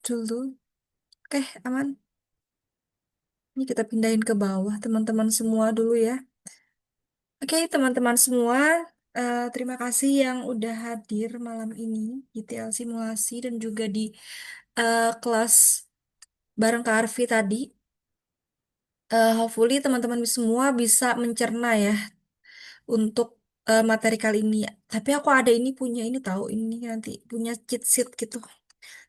Dulu. Oke, aman. Ini kita pindahin ke bawah teman-teman semua dulu ya. Oke, teman-teman semua, terima kasih yang udah hadir malam ini di TL Simulasi dan juga di kelas bareng Kak Arfi tadi. Hopefully teman-teman semua bisa mencerna ya untuk materi kali ini. Tapi aku ada ini punya ini tahu ini nanti punya cheat sheet gitu.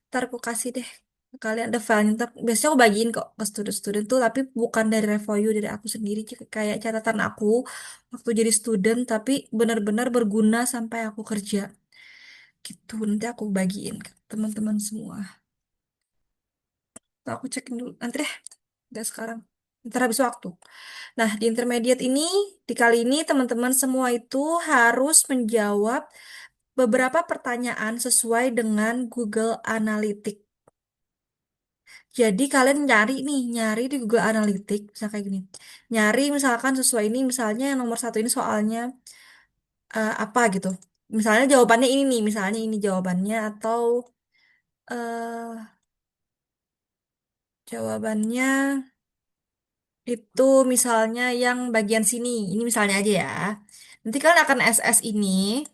Ntar aku kasih deh ke kalian ada filenya. Ntar, biasanya aku bagiin kok ke student-student tuh, tapi bukan dari review dari aku sendiri, kayak catatan aku waktu jadi student, tapi benar-benar berguna sampai aku kerja. Gitu, nanti aku bagiin ke teman-teman semua. Tuh, aku cekin dulu, nanti deh, nggak sekarang. Ntar habis waktu. Nah, di intermediate ini, di kali ini teman-teman semua itu harus menjawab beberapa pertanyaan sesuai dengan Google Analytics. Jadi kalian nyari nih, nyari di Google Analytics, misalnya kayak gini. Nyari misalkan sesuai ini, misalnya yang nomor satu ini soalnya apa gitu. Misalnya jawabannya ini nih, misalnya ini jawabannya atau eh jawabannya itu misalnya yang bagian sini. Ini misalnya aja ya. Nanti kalian akan SS ini,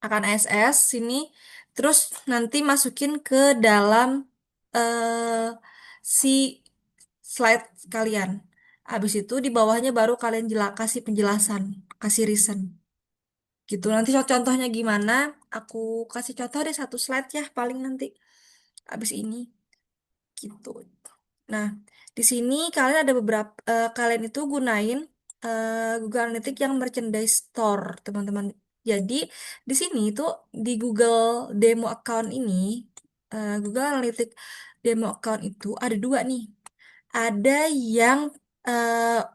akan SS sini, terus nanti masukin ke dalam eh si slide kalian. Habis itu di bawahnya baru kalian kasih penjelasan, kasih reason. Gitu. Nanti contohnya gimana? Aku kasih contoh deh satu slide ya paling nanti habis ini. Gitu. Nah, di sini kalian ada beberapa kalian itu gunain Google Analytics yang merchandise store, teman-teman. Jadi, di sini itu di Google Demo Account ini Google Analytics Demo Account itu ada dua nih. Ada yang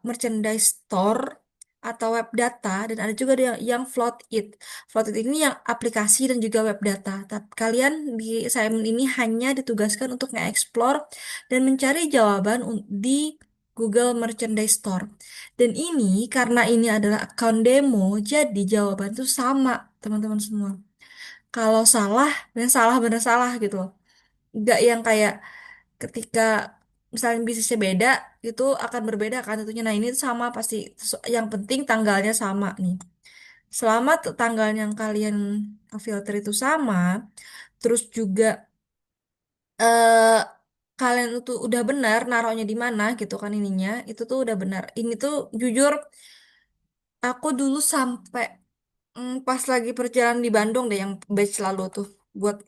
merchandise store atau web data dan ada juga yang float it. Float it ini yang aplikasi dan juga web data. Tapi kalian di assignment ini hanya ditugaskan untuk nge-explore dan mencari jawaban di Google Merchandise Store. Dan ini karena ini adalah account demo, jadi jawaban itu sama, teman-teman semua. Kalau salah, benar salah gitu loh. Nggak yang kayak ketika misalnya bisnisnya beda, itu akan berbeda kan tentunya. Nah, ini tuh sama pasti. Yang penting tanggalnya sama nih. Selama tanggal yang kalian filter itu sama, terus juga eh kalian itu udah benar naruhnya di mana gitu kan ininya, itu tuh udah benar. Ini tuh jujur aku dulu sampai pas lagi perjalanan di Bandung deh yang batch lalu tuh buat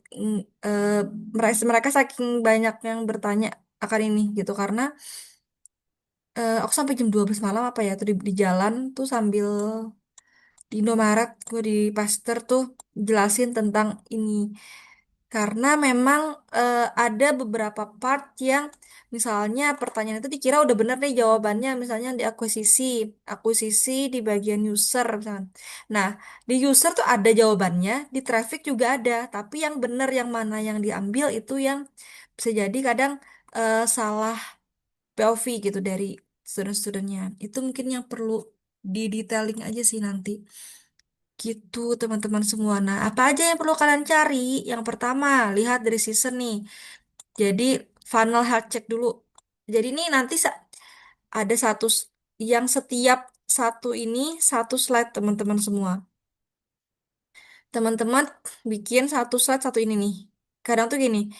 mereka mereka saking banyak yang bertanya akan ini gitu karena aku sampai jam 12 malam apa ya tuh di jalan tuh sambil di Indomaret gue di Pasteur tuh jelasin tentang ini karena memang ada beberapa part yang misalnya pertanyaan itu dikira udah bener nih jawabannya misalnya di akuisisi akuisisi di bagian user misalnya. Nah, di user tuh ada jawabannya, di traffic juga ada, tapi yang bener yang mana yang diambil itu yang bisa jadi kadang salah POV gitu dari student-studentnya. Itu mungkin yang perlu di detailing aja sih nanti. Gitu teman-teman semua. Nah, apa aja yang perlu kalian cari? Yang pertama, lihat dari season nih. Jadi, funnel health check dulu. Jadi ini nanti ada yang setiap satu ini satu slide teman-teman semua. Teman-teman bikin satu slide satu ini nih. Kadang tuh gini,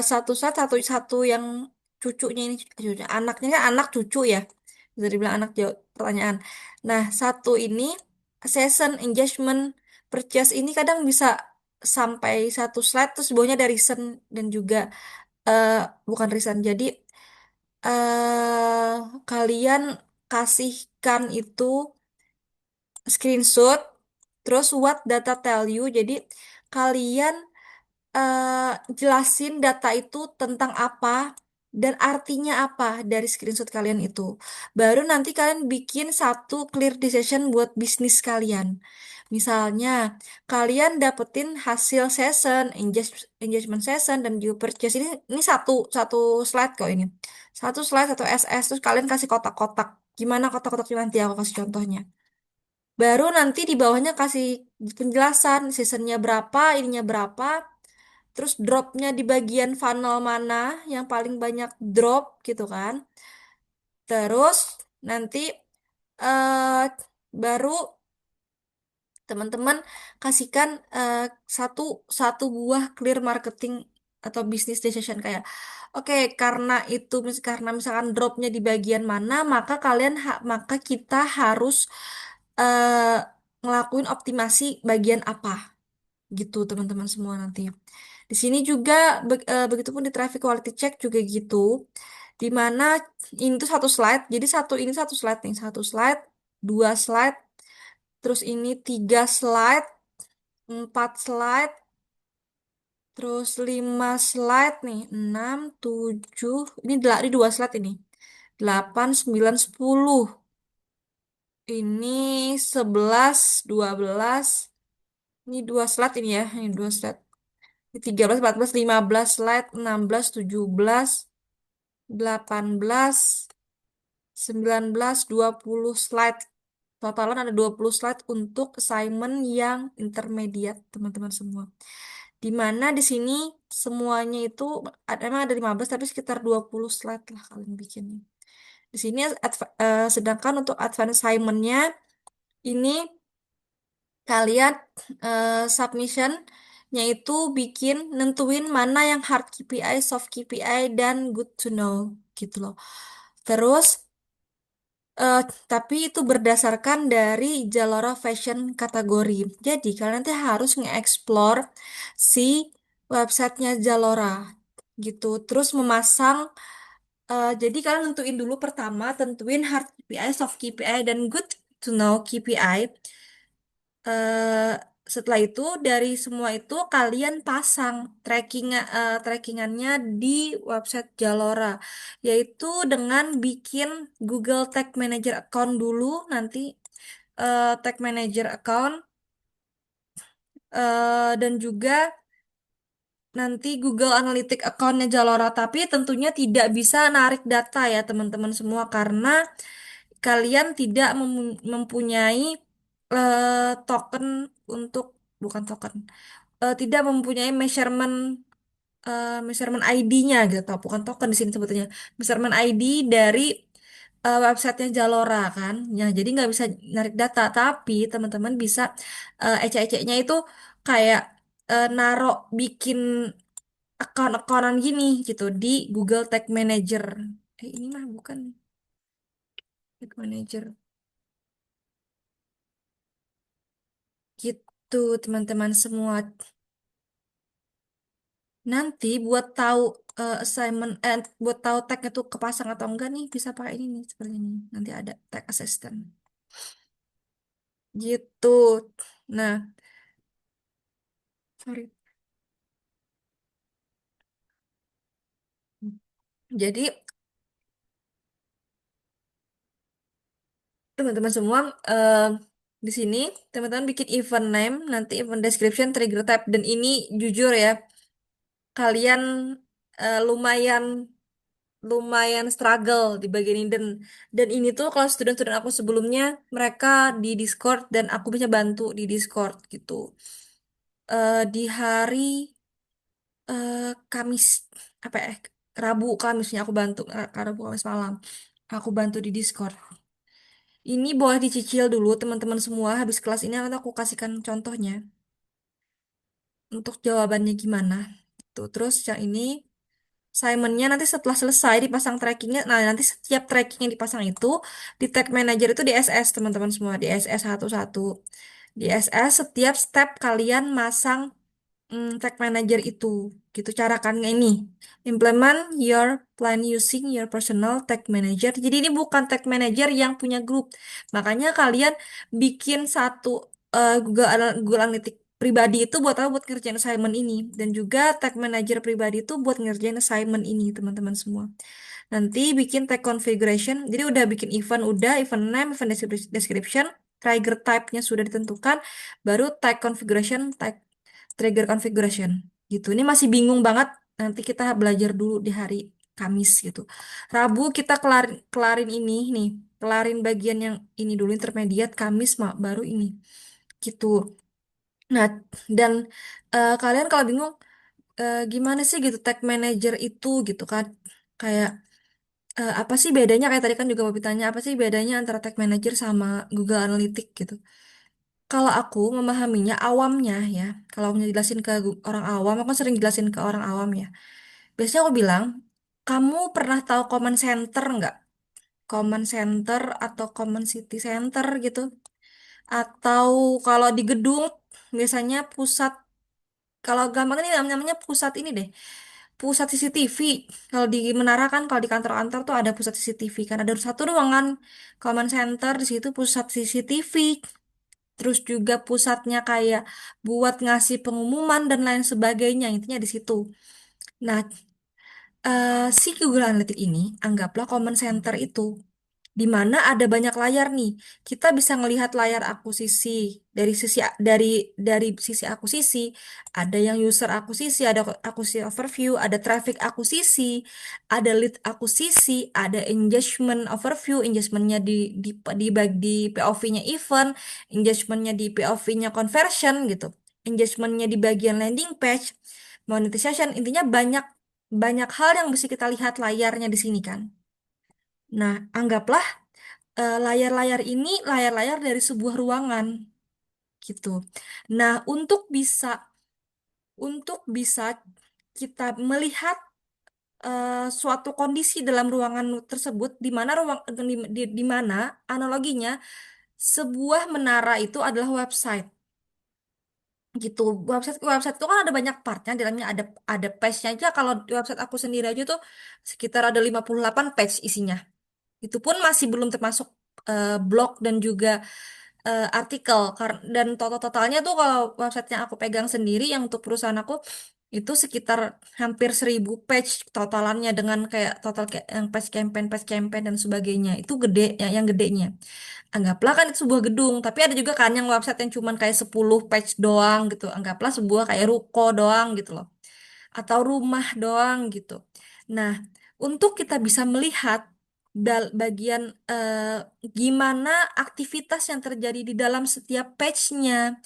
satu slide satu satu yang cucunya ini, cucunya anaknya kan anak cucu ya, bisa dibilang anak jawab pertanyaan. Nah, satu ini session engagement purchase ini kadang bisa sampai satu slide terus bawahnya ada reason dan juga eh, bukan reason. Jadi eh kalian kasihkan itu screenshot, terus what data tell you. Jadi kalian jelasin data itu tentang apa dan artinya apa dari screenshot kalian itu. Baru nanti kalian bikin satu clear decision buat bisnis kalian. Misalnya, kalian dapetin hasil session, engagement session, dan juga purchase. Ini satu satu slide kok ini. Satu slide, satu SS, terus kalian kasih kotak-kotak. Gimana kotak-kotaknya nanti aku kasih contohnya. Baru nanti di bawahnya kasih penjelasan seasonnya berapa, ininya berapa. terus dropnya di bagian funnel mana yang paling banyak drop gitu kan. Terus nanti eh baru teman-teman kasihkan satu satu buah clear marketing atau business decision kayak oke karena itu karena misalkan dropnya di bagian mana maka maka kita harus eh, ngelakuin optimasi bagian apa gitu teman-teman semua nanti. Di sini juga begitupun di traffic quality check juga gitu. Di mana ini tuh satu slide, jadi ini satu slide nih, satu slide, dua slide, terus ini tiga slide, empat slide, terus lima slide nih, enam, tujuh, ini dua slide ini, delapan, sembilan, sepuluh, ini sebelas, dua belas, ini dua slide ini ya, ini dua slide. 13, 14, 15 slide, 16, 17, 18, 19, 20 slide. Totalan ada 20 slide untuk assignment yang intermediate, teman-teman semua. Di mana di sini semuanya itu emang ada 15 tapi sekitar 20 slide lah kalian bikinnya. Di sini sedangkan untuk advance assignment-nya ini kalian submission-nya itu nentuin mana yang hard KPI, soft KPI, dan good to know gitu loh. Terus eh, tapi itu berdasarkan dari Zalora Fashion kategori. Jadi kalian nanti harus nge-explore si websitenya Zalora gitu. Terus jadi kalian tentuin dulu pertama, tentuin hard KPI, soft KPI, dan good to know KPI. eh Setelah itu dari semua itu kalian pasang trackingannya di website Jalora, yaitu dengan bikin Google Tag Manager account dulu nanti Tag Manager account dan juga nanti Google Analytics accountnya Jalora, tapi tentunya tidak bisa narik data ya teman-teman semua karena kalian tidak mempunyai token untuk bukan token tidak mempunyai measurement ID-nya gitu, bukan token di sini sebetulnya measurement ID dari websitenya Jalora kan, ya jadi nggak bisa narik data, tapi teman-teman bisa ecek-eceknya itu kayak narok bikin account-accountan gini gitu di Google Tag Manager. Ini mah bukan Tag Manager gitu teman-teman semua. Nanti buat tahu buat tahu tagnya tuh kepasang atau enggak nih bisa pakai ini nih seperti ini. Nanti ada tag assistant gitu. Nah, sorry. Jadi teman-teman semua di sini teman-teman bikin event name, nanti event description, trigger type dan ini jujur ya kalian lumayan lumayan struggle di bagian ini dan ini tuh kalau student-student aku sebelumnya mereka di Discord dan aku bisa bantu di Discord gitu. Di hari eh, Kamis apa ya Kamisnya aku bantu Rabu Kamis malam aku bantu di Discord. Ini boleh dicicil dulu teman-teman semua habis kelas ini nanti aku kasihkan contohnya untuk jawabannya gimana. Tuh terus yang ini Simonnya nanti setelah selesai dipasang trackingnya, nah nanti setiap tracking yang dipasang itu di tag manager itu di SS teman-teman semua di SS satu-satu. Di SS setiap step kalian masang tag manager itu gitu cara kan ini implement your plan using your personal tag manager, jadi ini bukan tag manager yang punya grup, makanya kalian bikin satu Google Analytics pribadi itu buat apa, buat ngerjain assignment ini dan juga tag manager pribadi itu buat ngerjain assignment ini teman-teman semua. Nanti bikin tag configuration, jadi udah bikin event name, event description, trigger type-nya sudah ditentukan, baru tag configuration, trigger configuration gitu. Ini masih bingung banget. Nanti kita belajar dulu di hari Kamis gitu. Rabu kita kelarin ini nih, kelarin bagian yang ini dulu intermediate, Kamis baru ini gitu. Nah, dan kalian kalau bingung gimana sih gitu tag manager itu gitu kan. Kayak apa sih bedanya kayak tadi kan juga mau ditanya apa sih bedanya antara tag manager sama Google Analytics gitu. Kalau aku memahaminya awamnya ya, kalau aku jelasin ke orang awam, aku kan sering jelasin ke orang awam ya. Biasanya aku bilang, kamu pernah tahu command center nggak? Command center atau command city center gitu. Atau kalau di gedung, biasanya pusat, kalau gampang ini namanya pusat ini deh. Pusat CCTV. Kalau di menara kan, kalau di kantor-kantor tuh ada pusat CCTV kan. Ada satu ruangan command center, di situ pusat CCTV. Terus juga pusatnya kayak buat ngasih pengumuman dan lain sebagainya. Intinya di situ. Nah, si Google Analytics ini anggaplah command center itu di mana ada banyak layar nih. Kita bisa ngelihat layar akuisisi dari sisi akuisisi, ada yang user akuisisi, ada akuisisi overview, ada traffic akuisisi, ada lead akuisisi, ada engagement overview, engagementnya di POV-nya event, engagementnya di POV-nya conversion gitu, engagementnya di bagian landing page, monetization, intinya banyak banyak hal yang bisa kita lihat layarnya di sini kan. Nah, anggaplah layar-layar ini layar-layar dari sebuah ruangan gitu. Nah, untuk bisa kita melihat suatu kondisi dalam ruangan tersebut di mana di mana analoginya sebuah menara itu adalah website gitu. Website itu kan ada banyak partnya, di dalamnya ada page-nya aja. Kalau di website aku sendiri aja tuh sekitar ada 58 page isinya. Itu pun masih belum termasuk blog dan juga artikel dan totalnya tuh kalau website yang aku pegang sendiri yang untuk perusahaan aku itu sekitar hampir 1.000 page totalannya dengan kayak total kayak yang page campaign dan sebagainya itu gede ya yang gedenya. Anggaplah kan itu sebuah gedung, tapi ada juga kan yang website yang cuman kayak 10 page doang gitu. Anggaplah sebuah kayak ruko doang gitu loh atau rumah doang gitu. Nah, untuk kita bisa melihat bagian gimana aktivitas yang terjadi di dalam setiap page-nya,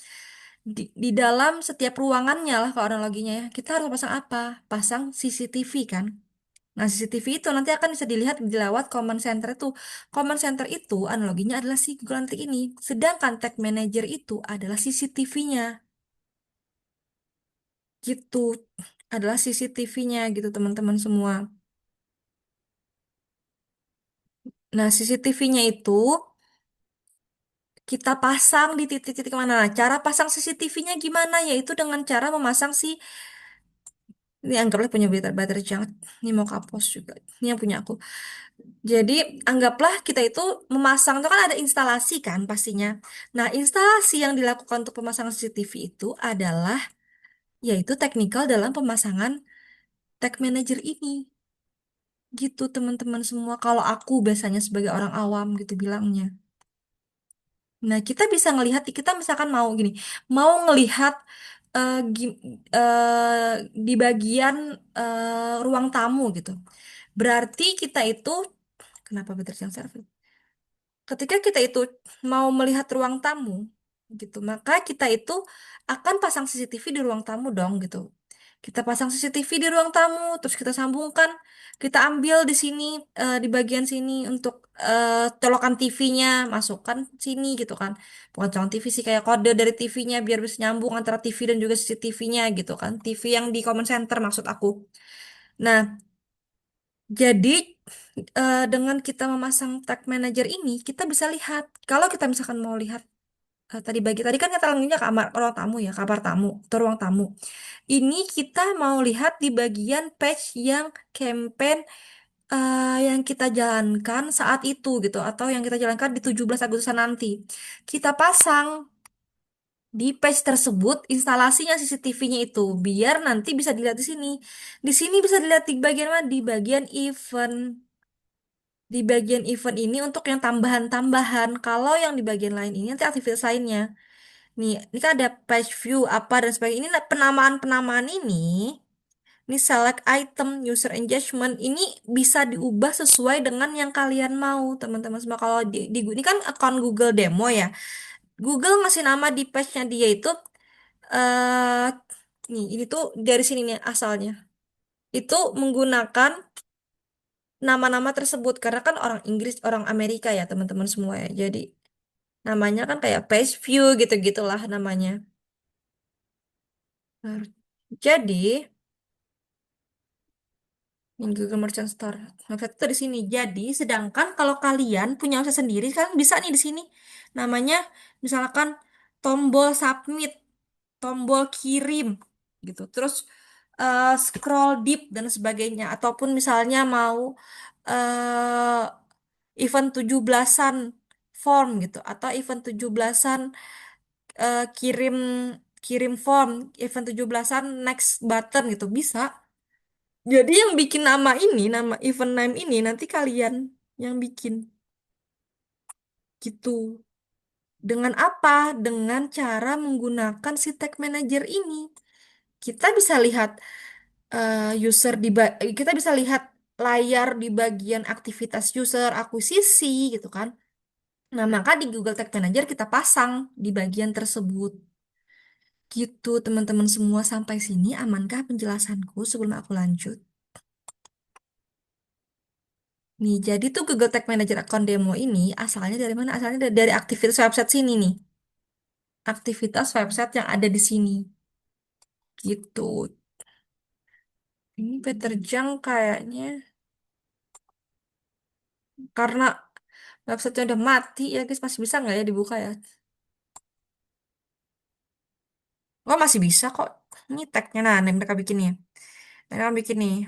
di dalam setiap ruangannya lah kalau analoginya ya, kita harus pasang apa? Pasang CCTV kan. Nah, CCTV itu nanti akan bisa dilihat lewat command center itu. Command center itu analoginya adalah si Google Analytics ini. Sedangkan Tag Manager itu adalah CCTV-nya. Gitu. Adalah CCTV-nya gitu teman-teman semua. Nah, CCTV-nya itu kita pasang di titik-titik mana. Nah, cara pasang CCTV-nya gimana? Yaitu dengan cara memasang ini anggaplah punya baterai jangan. Ini mau kapos juga. Ini yang punya aku. Jadi, anggaplah kita itu memasang itu kan ada instalasi kan pastinya. Nah, instalasi yang dilakukan untuk pemasangan CCTV itu adalah yaitu teknikal dalam pemasangan Tag Manager ini. Gitu teman-teman semua. Kalau aku biasanya sebagai orang awam gitu bilangnya. Nah, kita bisa ngelihat, kita misalkan mau gini, mau ngelihat eh, gim- di bagian ruang tamu gitu. Berarti kita itu, kenapa Beatrice yang service? Ketika kita itu mau melihat ruang tamu gitu, maka kita itu akan pasang CCTV di ruang tamu dong gitu. Kita pasang CCTV di ruang tamu, terus kita sambungkan, kita ambil di sini di bagian sini untuk colokan TV-nya, masukkan sini gitu kan. Bukan colokan TV sih kayak kode dari TV-nya biar bisa nyambung antara TV dan juga CCTV-nya gitu kan. TV yang di command center maksud aku. Nah, jadi dengan kita memasang tag manager ini, kita bisa lihat kalau kita misalkan mau lihat tadi kan kata orangnya kamar ruang tamu ya, kamar tamu atau ruang tamu. Ini kita mau lihat di bagian page yang campaign yang kita jalankan saat itu gitu atau yang kita jalankan di 17 Agustusan nanti. Kita pasang di page tersebut instalasinya CCTV-nya itu biar nanti bisa dilihat di sini. Di sini bisa dilihat di bagian mana? Di bagian event. Di bagian event ini untuk yang tambahan-tambahan. Kalau yang di bagian lain ini nanti aktivitas lainnya. Nih, ini kan ada page view apa dan sebagainya. Ini penamaan-penamaan ini select item, user engagement, ini bisa diubah sesuai dengan yang kalian mau, teman-teman semua. Kalau ini kan akun Google demo ya. Google ngasih nama di page-nya dia itu Nih, ini tuh dari sini nih asalnya. Itu menggunakan nama-nama tersebut karena kan orang Inggris, orang Amerika ya teman-teman semua ya. Jadi namanya kan kayak page view gitu-gitulah namanya. Nah, jadi ini Google Merchant Store. Website itu di sini. Jadi, sedangkan kalau kalian punya website sendiri, kalian bisa nih di sini. Namanya misalkan tombol submit, tombol kirim gitu. Terus scroll deep dan sebagainya. Ataupun misalnya mau event 17-an form gitu. Atau event 17-an kirim kirim form, event 17-an next button gitu. Bisa. Jadi yang bikin nama ini, nama event name ini nanti kalian yang bikin gitu. Dengan apa? Dengan cara menggunakan si tag manager ini. Kita bisa lihat kita bisa lihat layar di bagian aktivitas user, akuisisi gitu kan. Nah, maka di Google Tag Manager kita pasang di bagian tersebut. Gitu, teman-teman semua sampai sini amankah penjelasanku sebelum aku lanjut? Nih, jadi tuh Google Tag Manager account demo ini asalnya dari mana? Asalnya dari aktivitas website sini nih. Aktivitas website yang ada di sini. Gitu. Ini Peter Jang kayaknya karena websitenya udah mati ya guys, masih bisa nggak ya dibuka ya? Oh masih bisa kok. Ini tagnya nah yang mereka bikin nih. Mereka bikin nih,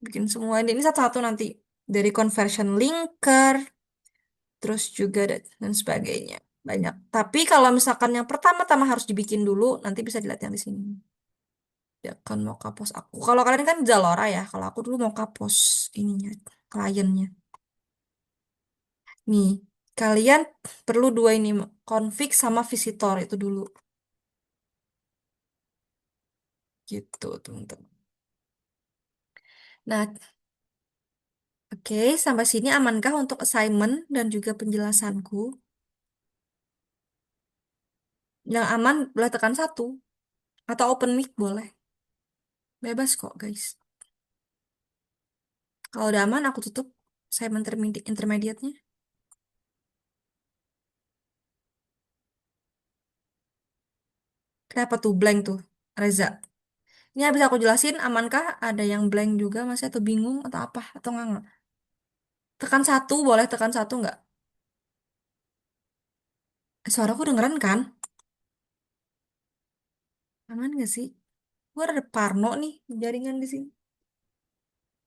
bikin semua ini satu-satu nanti dari conversion linker, terus juga dan sebagainya. Banyak. Tapi kalau misalkan yang pertama-tama harus dibikin dulu, nanti bisa dilihat yang di sini. Ya kan mau kapos aku. Kalau kalian kan Zalora ya. Kalau aku dulu mau kapos ininya, kliennya. Nih, kalian perlu dua ini, config sama visitor itu dulu. Gitu, teman-teman. Nah, oke, sampai sini amankah untuk assignment dan juga penjelasanku? Yang aman boleh tekan satu atau open mic boleh. Bebas kok, guys. Kalau udah aman, aku tutup assignment intermediate-nya. Kenapa tuh blank tuh, Reza? Ini habis aku jelasin, amankah ada yang blank juga masih atau bingung atau apa? Atau enggak? Tekan satu, boleh tekan satu nggak? Suaraku dengeran kan? Aman nggak sih? Gue ada Parno nih, jaringan di sini.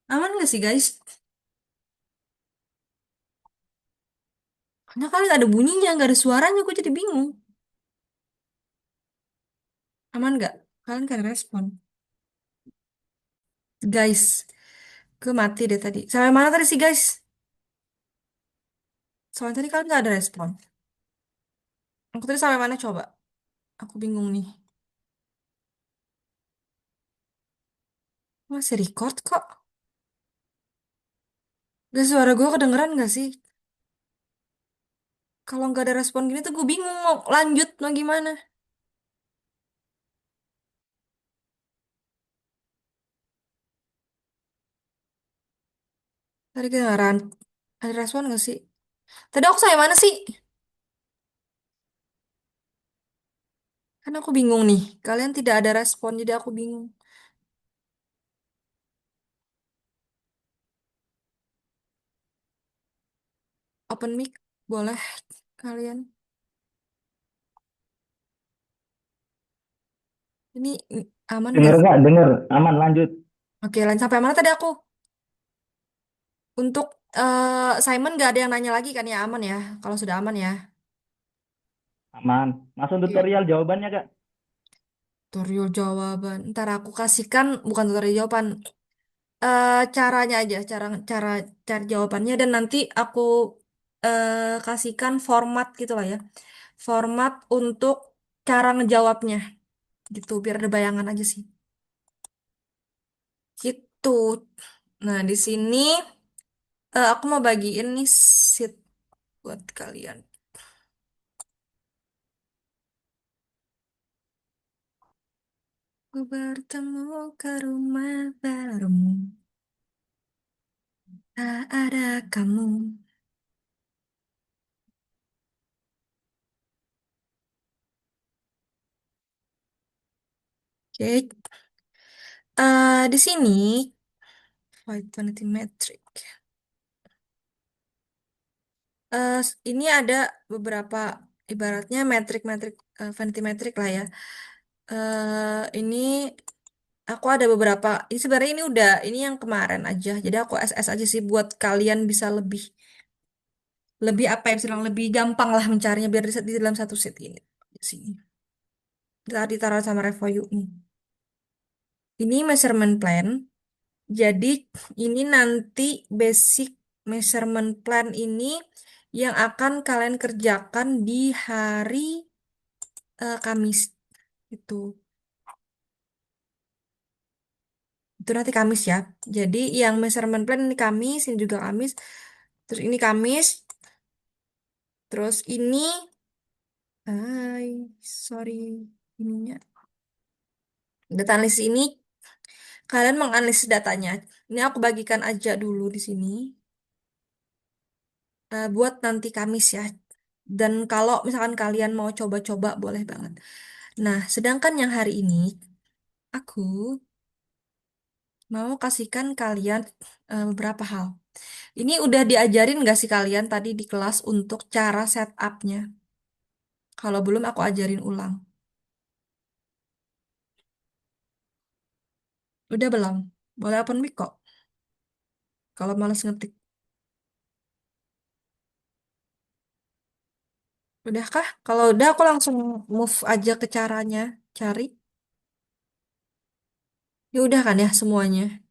Aman nggak sih guys? Karena kalian ada bunyinya, nggak ada suaranya, gue jadi bingung. Aman nggak? Kalian kan respon. Guys, gue mati deh tadi. Sampai mana tadi sih guys? Soalnya tadi kalian nggak ada respon. Aku tadi sampai mana coba? Aku bingung nih. Masih record kok. Gak suara gue kedengeran gak sih? Kalau nggak ada respon gini tuh gue bingung mau lanjut mau gimana. Tadi kedengeran. Ada respon gak sih? Tadi aku sampai mana sih? Kan aku bingung nih. Kalian tidak ada respon jadi aku bingung. Open mic boleh kalian. Ini aman gak Dengar sih? nggak? Dengar. Aman, lanjut. Oke, lanjut sampai mana tadi aku? Untuk Simon gak ada yang nanya lagi kan ya aman ya? Kalau sudah aman ya. Aman. Langsung Oke. tutorial jawabannya, Kak. Tutorial jawaban. Ntar aku kasihkan bukan tutorial jawaban. Caranya aja, cara cara cari jawabannya dan nanti aku kasihkan format gitu lah ya. Format untuk cara ngejawabnya gitu biar ada bayangan aja sih. Gitu. Nah, di sini aku mau bagiin nih sheet buat kalian. Ku bertemu ke rumah barumu, tak ada kamu. Oke, di sini Vitality Metric. Ini ada beberapa ibaratnya metrik-metrik vanity metric lah ya. Ini aku ada beberapa. Ini sebenarnya ini udah ini yang kemarin aja. Jadi aku SS aja sih buat kalian bisa lebih lebih apa ya bilang lebih gampang lah mencarinya biar di dalam satu set ini. Di sini. Tadi taruh sama Revoyu nih. Ini measurement plan. Jadi ini nanti basic measurement plan ini yang akan kalian kerjakan di hari Kamis itu. Itu nanti Kamis ya. Jadi yang measurement plan ini Kamis, ini juga Kamis. Terus ini Kamis, terus ini sorry ininya. Data analisis ini kalian menganalisis datanya. Ini aku bagikan aja dulu di sini buat nanti Kamis ya. Dan kalau misalkan kalian mau coba-coba boleh banget. Nah, sedangkan yang hari ini aku mau kasihkan kalian beberapa hal. Ini udah diajarin nggak sih kalian tadi di kelas untuk cara setupnya? Kalau belum aku ajarin ulang. Udah belum? Boleh open mic kok. Kalau males ngetik. Udahkah? Kalau udah aku langsung move aja ke caranya. Cari. Ya udah kan ya semuanya.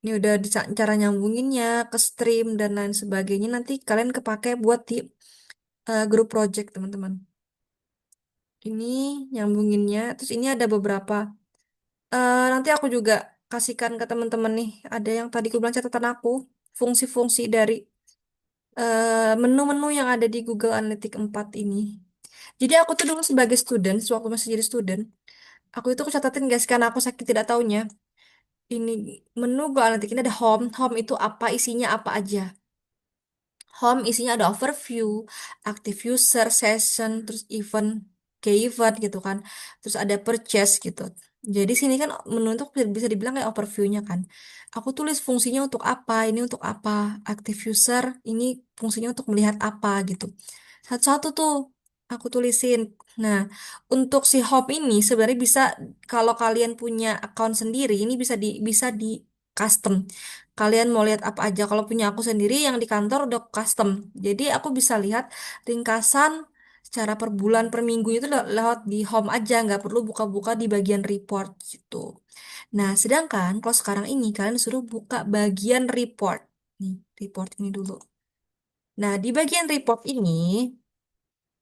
Ini udah cara nyambunginnya ke stream dan lain sebagainya. Nanti kalian kepake buat di grup project teman-teman. Ini nyambunginnya. Terus ini ada beberapa. Nanti aku juga kasihkan ke teman-teman nih. Ada yang tadi aku bilang catatan aku. Fungsi-fungsi dari menu-menu yang ada di Google Analytics 4 ini. Jadi aku tuh dulu sebagai student, waktu masih jadi student, aku itu aku catatin guys, karena aku sakit tidak taunya. Ini menu Google Analytics ini ada home. Home itu apa, isinya apa aja. Home isinya ada overview, active user, session, terus event, key event gitu kan. Terus ada purchase gitu. Jadi sini kan menu itu bisa dibilang kayak overview-nya kan. Aku tulis fungsinya untuk apa, ini untuk apa. Active user, ini fungsinya untuk melihat apa gitu. Satu-satu tuh aku tulisin. Nah, untuk si home ini sebenarnya bisa kalau kalian punya account sendiri, ini bisa di custom. Kalian mau lihat apa aja. Kalau punya aku sendiri yang di kantor udah custom. Jadi aku bisa lihat ringkasan secara per bulan, per minggu itu lewat di home aja. Nggak perlu buka-buka di bagian report gitu. Nah, sedangkan kalau sekarang ini kalian suruh buka bagian report. Nih, report ini dulu. Nah, di bagian report ini,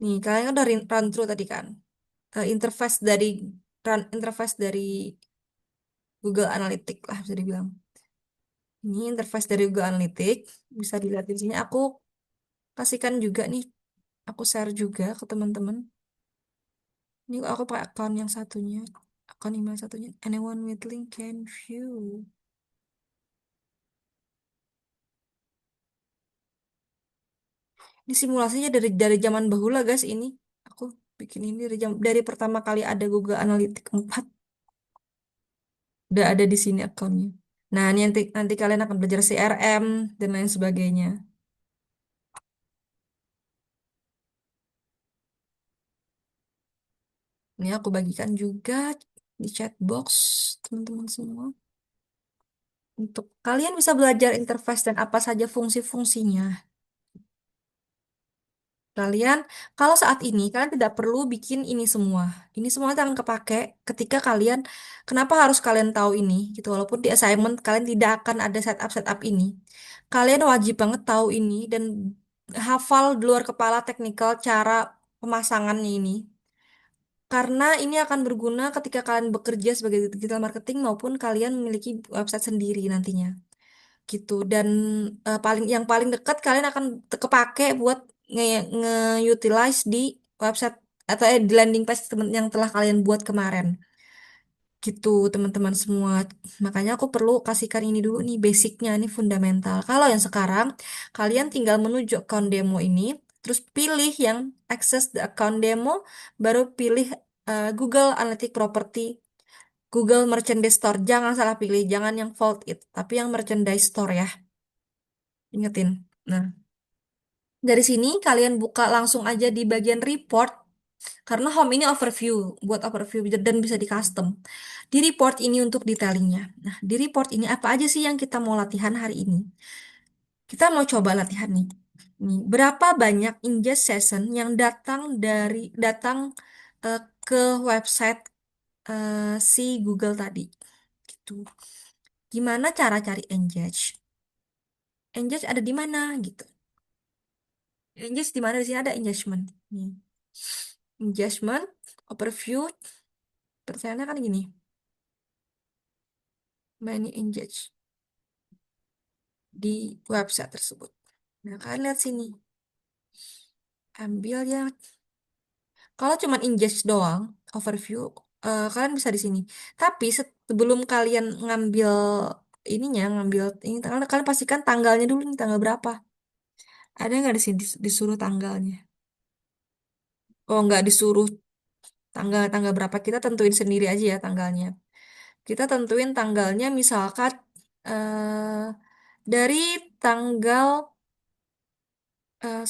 nih kalian kan udah run through tadi kan. Interface dari interface dari Google Analytics lah bisa dibilang. Ini interface dari Google Analytics. Bisa dilihat di sini. Aku kasihkan juga nih. Aku share juga ke teman-teman. Ini aku pakai account yang satunya. Account email satunya. Anyone with link can view. Ini simulasinya dari zaman bahula guys ini. Aku bikin ini dari pertama kali ada Google Analytics 4. Udah ada di sini akunnya. Nah, ini nanti kalian akan belajar CRM dan lain sebagainya. Ini aku bagikan juga di chat box teman-teman semua. Untuk kalian bisa belajar interface dan apa saja fungsi-fungsinya. Kalian, kalau saat ini, kalian tidak perlu bikin ini semua. Ini semua akan kepake ketika kalian, kenapa harus kalian tahu ini? Gitu, walaupun di assignment kalian tidak akan ada setup-setup ini. Kalian wajib banget tahu ini dan hafal di luar kepala teknikal cara pemasangannya ini. Karena ini akan berguna ketika kalian bekerja sebagai digital marketing maupun kalian memiliki website sendiri nantinya gitu dan yang paling dekat kalian akan kepake buat nge-utilize di website atau di landing page yang telah kalian buat kemarin Gitu, teman-teman semua. Makanya aku perlu kasihkan ini dulu nih, basicnya, ini fundamental. Kalau yang sekarang, kalian tinggal menuju account demo ini, terus pilih yang access the account demo, baru pilih Google Analytics Property, Google Merchandise Store. Jangan salah pilih, jangan yang Vault It, tapi yang Merchandise Store ya. Ingetin. Nah, dari sini kalian buka langsung aja di bagian report. Karena home ini overview, buat overview dan bisa di custom. Di report ini untuk detailingnya. Nah, di report ini apa aja sih yang kita mau latihan hari ini? Kita mau coba latihan nih. Nih, berapa banyak ingest session yang datang ke website si Google tadi? Gitu. Gimana cara cari engage? Engage ada di mana gitu? Engage di mana? Di sini ada engagement. Nih. Engagement, overview, pertanyaannya kan gini. Many engage di website tersebut. Nah, kalian lihat sini. Ambil ya. Kalau cuma ingest doang, overview, kalian bisa di sini. Tapi sebelum kalian ngambil ininya, ngambil ini, kalian pastikan tanggalnya dulu nih, tanggal berapa. Ada nggak di sini disuruh tanggalnya? Oh, nggak disuruh tanggal-tanggal berapa. Kita tentuin sendiri aja ya tanggalnya. Kita tentuin tanggalnya misalkan eh, dari tanggal 1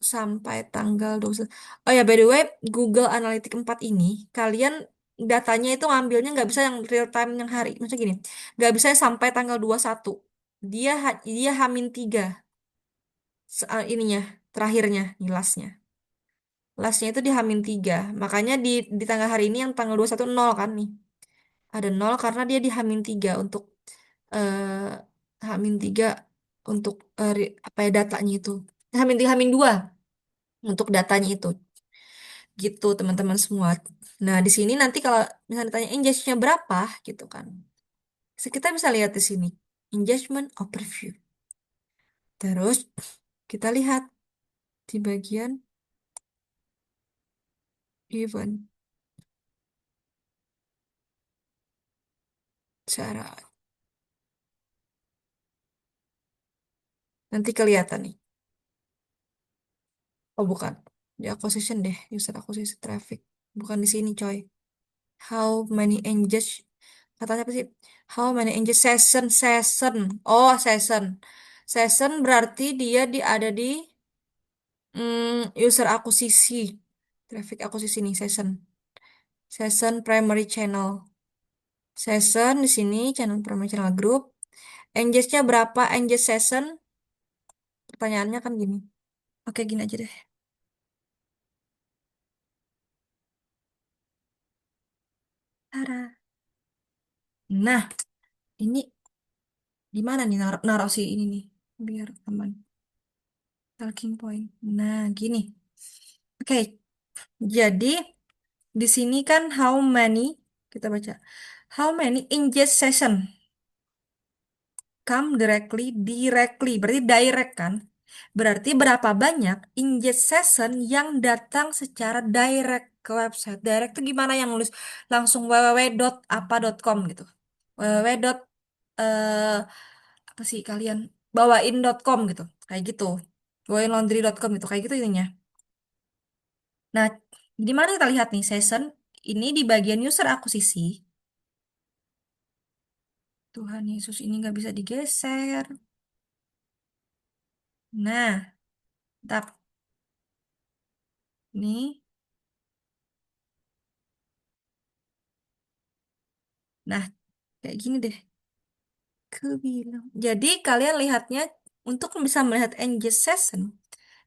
sampai tanggal 21. Oh ya, by the way, Google Analytics 4 ini, kalian datanya itu ngambilnya nggak bisa yang real time yang hari. Maksudnya gini, nggak bisa sampai tanggal 21. Dia hamin 3 ininya, terakhirnya, nih lastnya. Lastnya itu di hamin 3. Makanya di tanggal hari ini yang tanggal 21 nol kan nih. Ada nol karena dia di hamin 3 untuk hamin 3 untuk apa ya datanya itu. Hamin 2 untuk datanya itu. Gitu teman-teman semua. Nah, di sini nanti kalau misalnya ditanya engagement-nya berapa gitu kan. Kita bisa lihat di sini. Engagement overview. Terus kita lihat di bagian event cara. Nanti kelihatan nih. Oh, bukan. Di acquisition deh, user acquisition traffic. Bukan di sini, coy. How many engage katanya apa sih? How many engage session. Oh, session. Session berarti dia ada di user akuisisi, traffic akuisisi nih, session primary channel, session di sini channel primary channel group, engage-nya berapa engage session, pertanyaannya kan gini. Oke, gini aja deh. Tara. Nah, ini di mana nih naruh si ini nih biar aman. Talking point. Nah, gini. Oke, jadi di sini kan how many, kita baca, how many engage session come directly, berarti direct kan? Berarti berapa banyak ingest session yang datang secara direct ke website. Direct itu gimana yang nulis langsung www.apa.com gitu. www. eh, apa sih kalian bawain.com gitu. Kayak gitu. Bawainlaundry.com gitu. Kayak gitu ininya. Nah, di mana kita lihat nih session ini di bagian user akuisisi. Tuhan Yesus ini nggak bisa digeser. Nah, tap nih. Nah, kayak gini deh. Kebilang. Jadi kalian lihatnya untuk bisa melihat engage session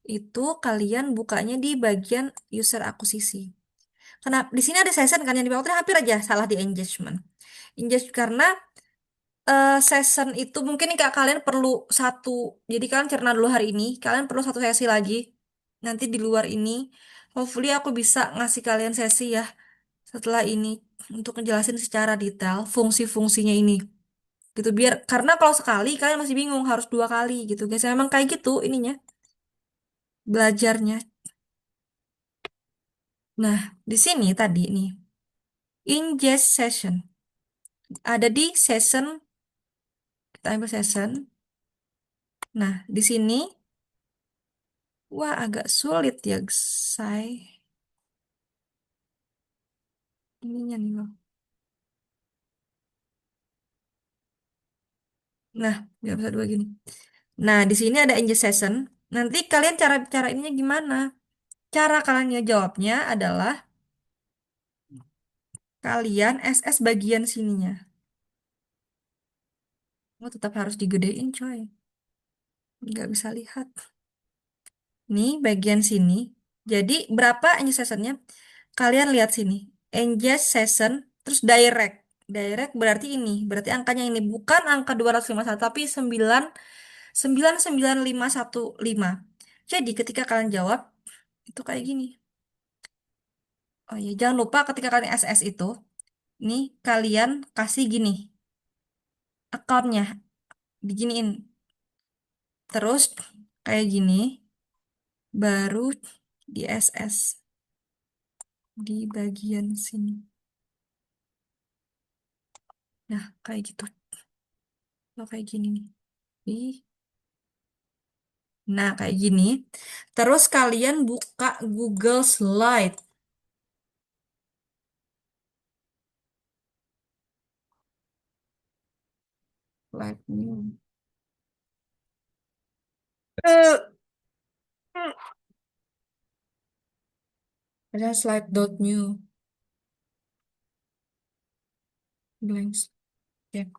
itu kalian bukanya di bagian user akuisisi. Kenapa? Di sini ada session kan yang di bawah hampir aja salah di engagement. Engage karena session itu mungkin nih Kak, kalian perlu satu. Jadi kalian cerna dulu hari ini, kalian perlu satu sesi lagi. Nanti di luar ini, hopefully aku bisa ngasih kalian sesi ya setelah ini untuk ngejelasin secara detail fungsi-fungsinya ini. Gitu biar karena kalau sekali kalian masih bingung harus 2 kali gitu guys. Emang kayak gitu ininya belajarnya. Nah, di sini tadi nih. ingest session. Ada di session, kita ambil session. Nah, di sini, wah agak sulit ya, say. Ininya nih loh. Nah, nggak bisa dua gini. Nah, di sini ada ingest session. Nanti kalian cara ininya gimana? Cara kalian ngejawabnya adalah kalian SS bagian sininya. Oh, tetap harus digedein, coy. Nggak bisa lihat. Nih, bagian sini. Jadi, berapa engage sessionnya? Kalian lihat sini. Engage session, terus direct. Direct berarti ini. Berarti angkanya ini. Bukan angka 251, tapi 9999515. Jadi, ketika kalian jawab, itu kayak gini. Oh ya, jangan lupa ketika kalian SS itu, nih kalian kasih gini. Accountnya, diginiin. Terus, kayak gini. Baru di SS. Di bagian sini. Nah, kayak gitu. Kalau kayak gini nih. Ih. Nah, kayak gini. Terus kalian buka Google Slide. Slide new. Eh, ada slide.new. Blanks. Oke.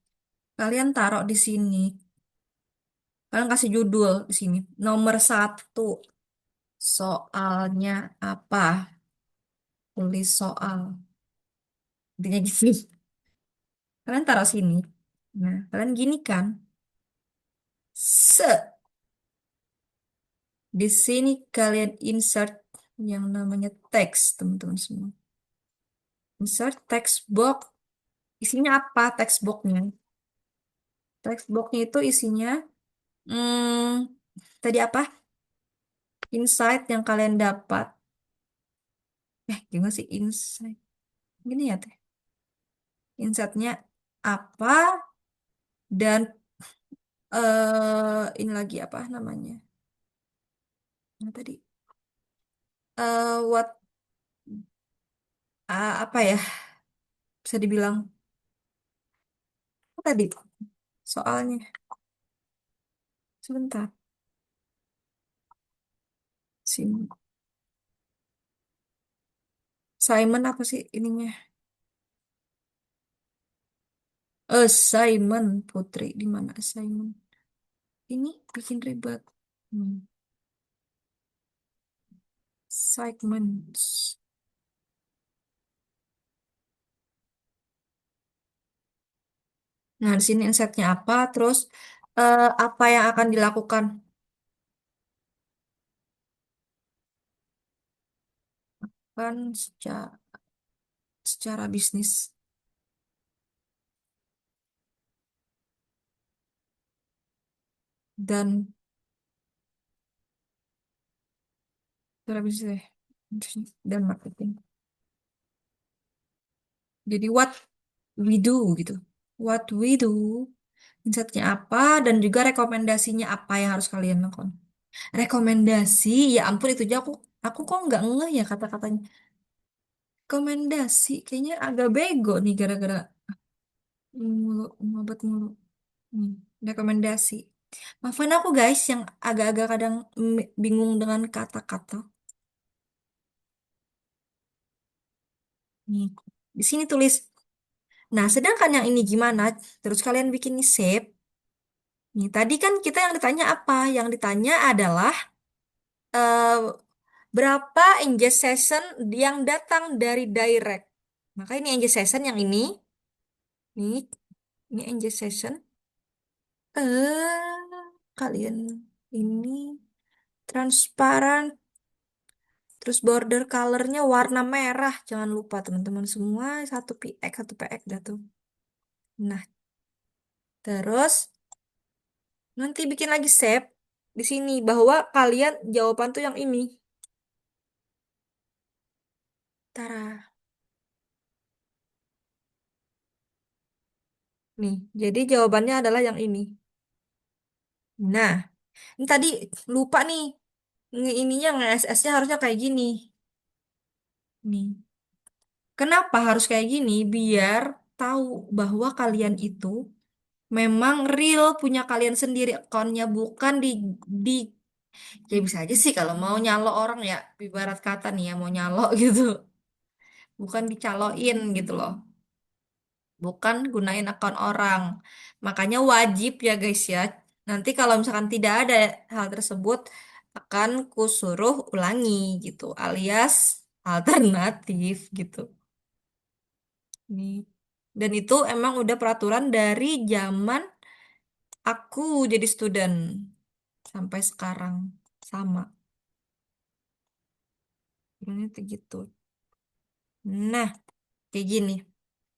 Kalian taruh di sini. Kalian kasih judul di sini. Nomor 1. Soalnya apa? Tulis soal. Intinya gitu. Kalian taruh sini. Nah, kalian gini kan. Set. Di sini kalian insert yang namanya teks, teman-teman semua. Insert text box. Isinya apa text boxnya? Text boxnya itu isinya, tadi apa? Insight yang kalian dapat. Gimana sih insight? Gini ya, teh. Insightnya apa? Dan ini lagi apa namanya? Nah, tadi what apa ya? Bisa dibilang apa tadi soalnya. Sebentar. Sim. Simon apa sih ininya? Assignment Putri di mana assignment? Ini bikin ribet. Hmm. Segments. Nah, di sini insight-nya apa? Terus apa yang akan dilakukan kan secara bisnis dan secara bisnis dan marketing. Jadi what we do gitu. What we do, insight-nya apa dan juga rekomendasinya apa yang harus kalian lakukan. Rekomendasi, ya ampun itu aja aku kok nggak ngeh ya kata-katanya. Rekomendasi kayaknya agak bego nih gara-gara mulu ngobat mulu. Hmm, rekomendasi. Maafin aku guys yang agak-agak kadang bingung dengan kata-kata. Nih, di sini tulis. Nah, sedangkan yang ini gimana? Terus kalian bikin shape. Nih, tadi kan kita yang ditanya apa? Yang ditanya adalah eh, berapa engage session yang datang dari direct. Maka ini engage session yang ini. Ini engage session. Kalian ini transparan. Terus border colornya warna merah. Jangan lupa teman-teman semua. Satu PX, satu PX dah tuh. Nah, terus nanti bikin lagi shape di sini bahwa kalian jawaban tuh yang ini. Tara. Nih, jadi jawabannya adalah yang ini. Nah, ini tadi lupa nih. Ininya nge-SS-nya harusnya kayak gini. Nih. Kenapa harus kayak gini? Biar tahu bahwa kalian itu memang real punya kalian sendiri akunnya bukan di ya bisa aja sih kalau mau nyalo orang ya ibarat kata nih ya mau nyalo gitu bukan dicaloin gitu loh bukan gunain akun orang makanya wajib ya guys ya nanti kalau misalkan tidak ada hal tersebut akan kusuruh ulangi gitu alias alternatif gitu nih dan itu emang udah peraturan dari zaman aku jadi student sampai sekarang sama ini tuh gitu nah kayak gini.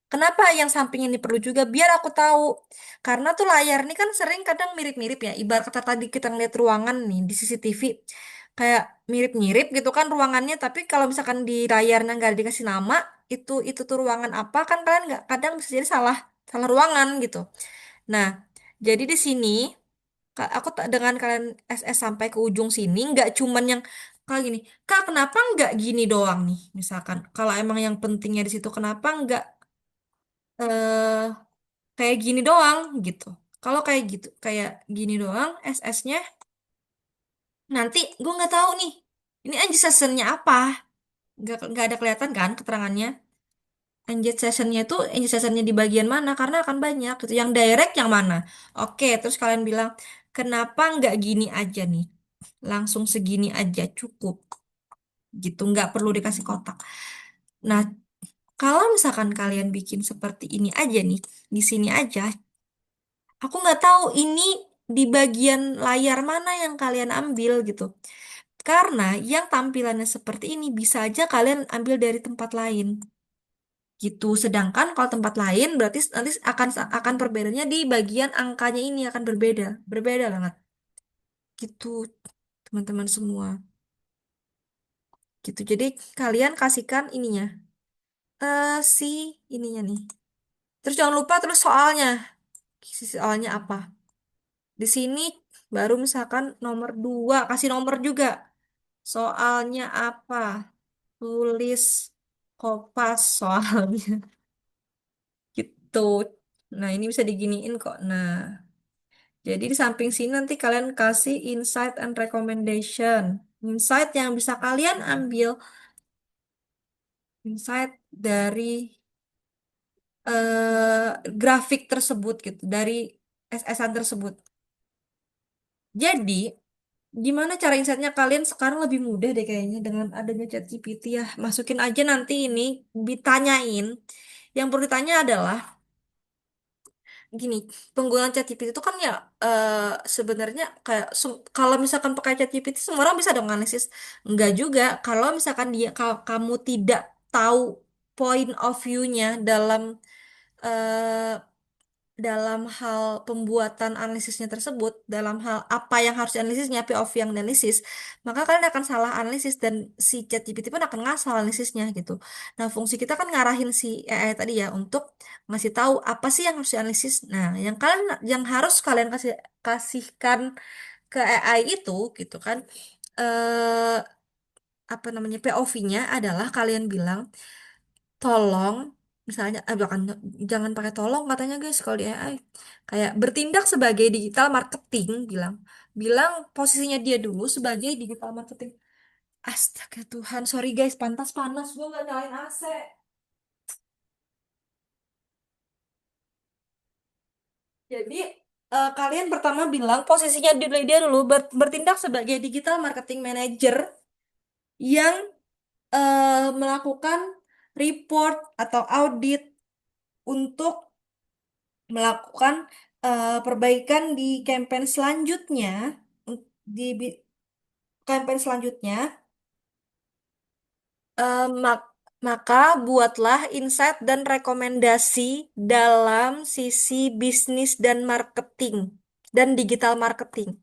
Kenapa yang samping ini perlu juga? Biar aku tahu. Karena tuh layar ini kan sering kadang mirip-mirip ya. Ibarat kata tadi kita ngeliat ruangan nih di CCTV. Kayak mirip-mirip gitu kan ruangannya. Tapi kalau misalkan di layarnya nggak dikasih nama, itu tuh ruangan apa kan kalian nggak kadang bisa jadi salah salah ruangan gitu. Nah, jadi di sini dengan kalian SS sampai ke ujung sini nggak cuman yang kayak gini. Kak, kenapa nggak gini doang nih? Misalkan kalau emang yang pentingnya di situ kenapa nggak eh kayak gini doang gitu. Kalau kayak gitu, kayak gini doang, SS-nya nanti gue nggak tahu nih. Ini engine sessionnya apa? Nggak ada kelihatan kan keterangannya. Engine sessionnya di bagian mana? Karena akan banyak gitu. Yang direct yang mana? Oke, terus kalian bilang kenapa nggak gini aja nih? Langsung segini aja cukup gitu. Nggak perlu dikasih kotak. Nah, kalau misalkan kalian bikin seperti ini aja nih, di sini aja, aku nggak tahu ini di bagian layar mana yang kalian ambil gitu. Karena yang tampilannya seperti ini bisa aja kalian ambil dari tempat lain gitu. Sedangkan kalau tempat lain berarti nanti akan perbedaannya di bagian angkanya ini akan berbeda. Berbeda banget. Gitu teman-teman semua. Gitu. Jadi kalian kasihkan ininya. Si ininya nih. Terus jangan lupa terus soalnya. Soalnya apa? Di sini baru misalkan nomor 2 kasih nomor juga. Soalnya apa? Tulis kopas soalnya gitu. Nah, ini bisa diginiin kok. Nah, jadi di samping sini nanti kalian kasih insight and recommendation. Insight yang bisa kalian ambil insight dari grafik tersebut gitu, dari SS-an tersebut. Jadi, gimana cara insightnya kalian sekarang lebih mudah deh kayaknya dengan adanya ChatGPT ya. Masukin aja nanti ini, ditanyain. Yang perlu ditanya adalah, gini, penggunaan ChatGPT itu kan ya sebenarnya kayak kalau misalkan pakai ChatGPT semua orang bisa dong analisis. Enggak juga. Kalau misalkan kalau kamu tidak tahu point of view-nya eh, dalam hal pembuatan analisisnya tersebut, dalam hal apa yang harus dianalisisnya, POV yang dianalisis, maka kalian akan salah analisis dan si ChatGPT pun akan ngasal analisisnya gitu. Nah, fungsi kita kan ngarahin si AI tadi ya untuk ngasih tahu apa sih yang harus dianalisis. Nah, yang harus kalian kasihkan ke AI itu gitu kan eh apa namanya POV-nya adalah kalian bilang tolong misalnya bahkan jangan pakai tolong katanya guys kalau di AI kayak bertindak sebagai digital marketing bilang bilang posisinya dia dulu sebagai digital marketing. Astaga Tuhan, sorry guys, panas gue nggak nyalain AC. Jadi kalian pertama bilang posisinya dia dulu bertindak sebagai digital marketing manager yang melakukan report atau audit untuk melakukan perbaikan di campaign selanjutnya di campaign selanjutnya maka buatlah insight dan rekomendasi dalam sisi bisnis dan marketing dan digital marketing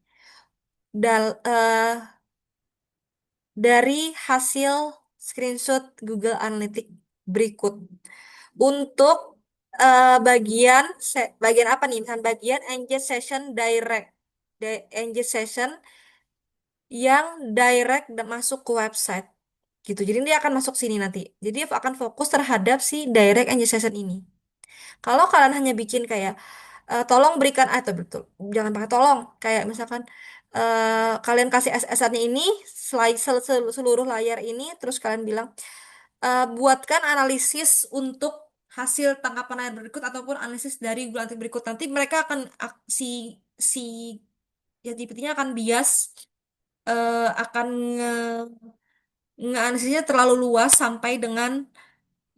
dari hasil screenshot Google Analytics berikut untuk bagian apa nih? Misalnya bagian engage session direct, engage session yang direct masuk ke website gitu. Jadi dia akan masuk sini nanti. Jadi dia akan fokus terhadap si direct engage session ini. Kalau kalian hanya bikin kayak tolong berikan atau betul, jangan pakai tolong. Kayak misalkan kalian kasih SS-nya ini seluruh layar ini, terus kalian bilang buatkan analisis untuk hasil tangkapan layar berikut ataupun analisis dari bulan berikut. Nanti mereka akan si ya GPT-nya akan bias, akan nge-analisisnya terlalu luas sampai dengan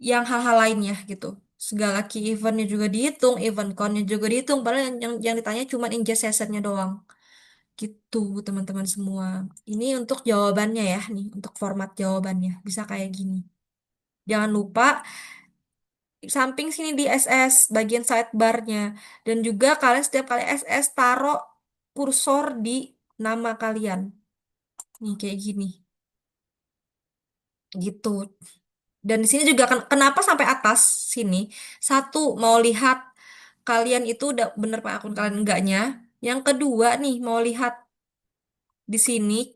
yang hal-hal lainnya gitu. Segala key eventnya juga dihitung, event count-nya juga dihitung. Padahal yang ditanya cuma ingest sessionnya doang. Gitu teman-teman semua. Ini untuk jawabannya ya nih, untuk format jawabannya. Bisa kayak gini. Jangan lupa samping sini di SS, bagian sidebar-nya. Dan juga kalian setiap kali SS taruh kursor di nama kalian. Nih kayak gini. Gitu. Dan di sini juga kenapa sampai atas sini? Satu, mau lihat kalian itu udah bener pak akun kalian enggaknya. Yang kedua nih, mau lihat di sini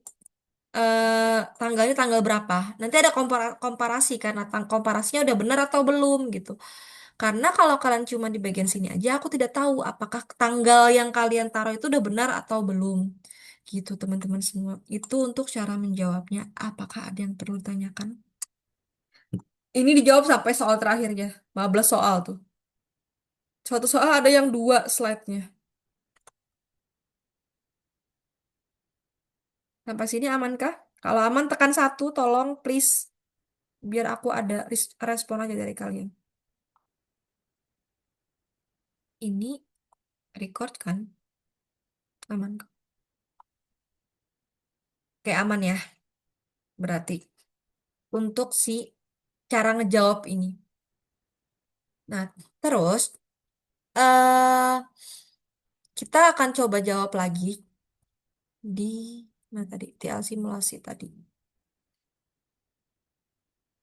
tanggalnya tanggal berapa. Nanti ada komparasi karena komparasinya udah bener atau belum gitu. Karena kalau kalian cuma di bagian sini aja, aku tidak tahu apakah tanggal yang kalian taruh itu udah benar atau belum. Gitu teman-teman semua. Itu untuk cara menjawabnya. Apakah ada yang perlu ditanyakan? Ini dijawab sampai soal terakhirnya. 15 soal tuh. Suatu soal ada yang dua slide-nya. Sampai sini aman kah? Kalau aman tekan satu, tolong please. Biar aku ada respon aja dari kalian. Ini record kan? Aman kok. Oke, aman ya. Berarti. Untuk si cara ngejawab ini. Nah, terus eh kita akan coba jawab lagi di mana tadi? TL simulasi tadi.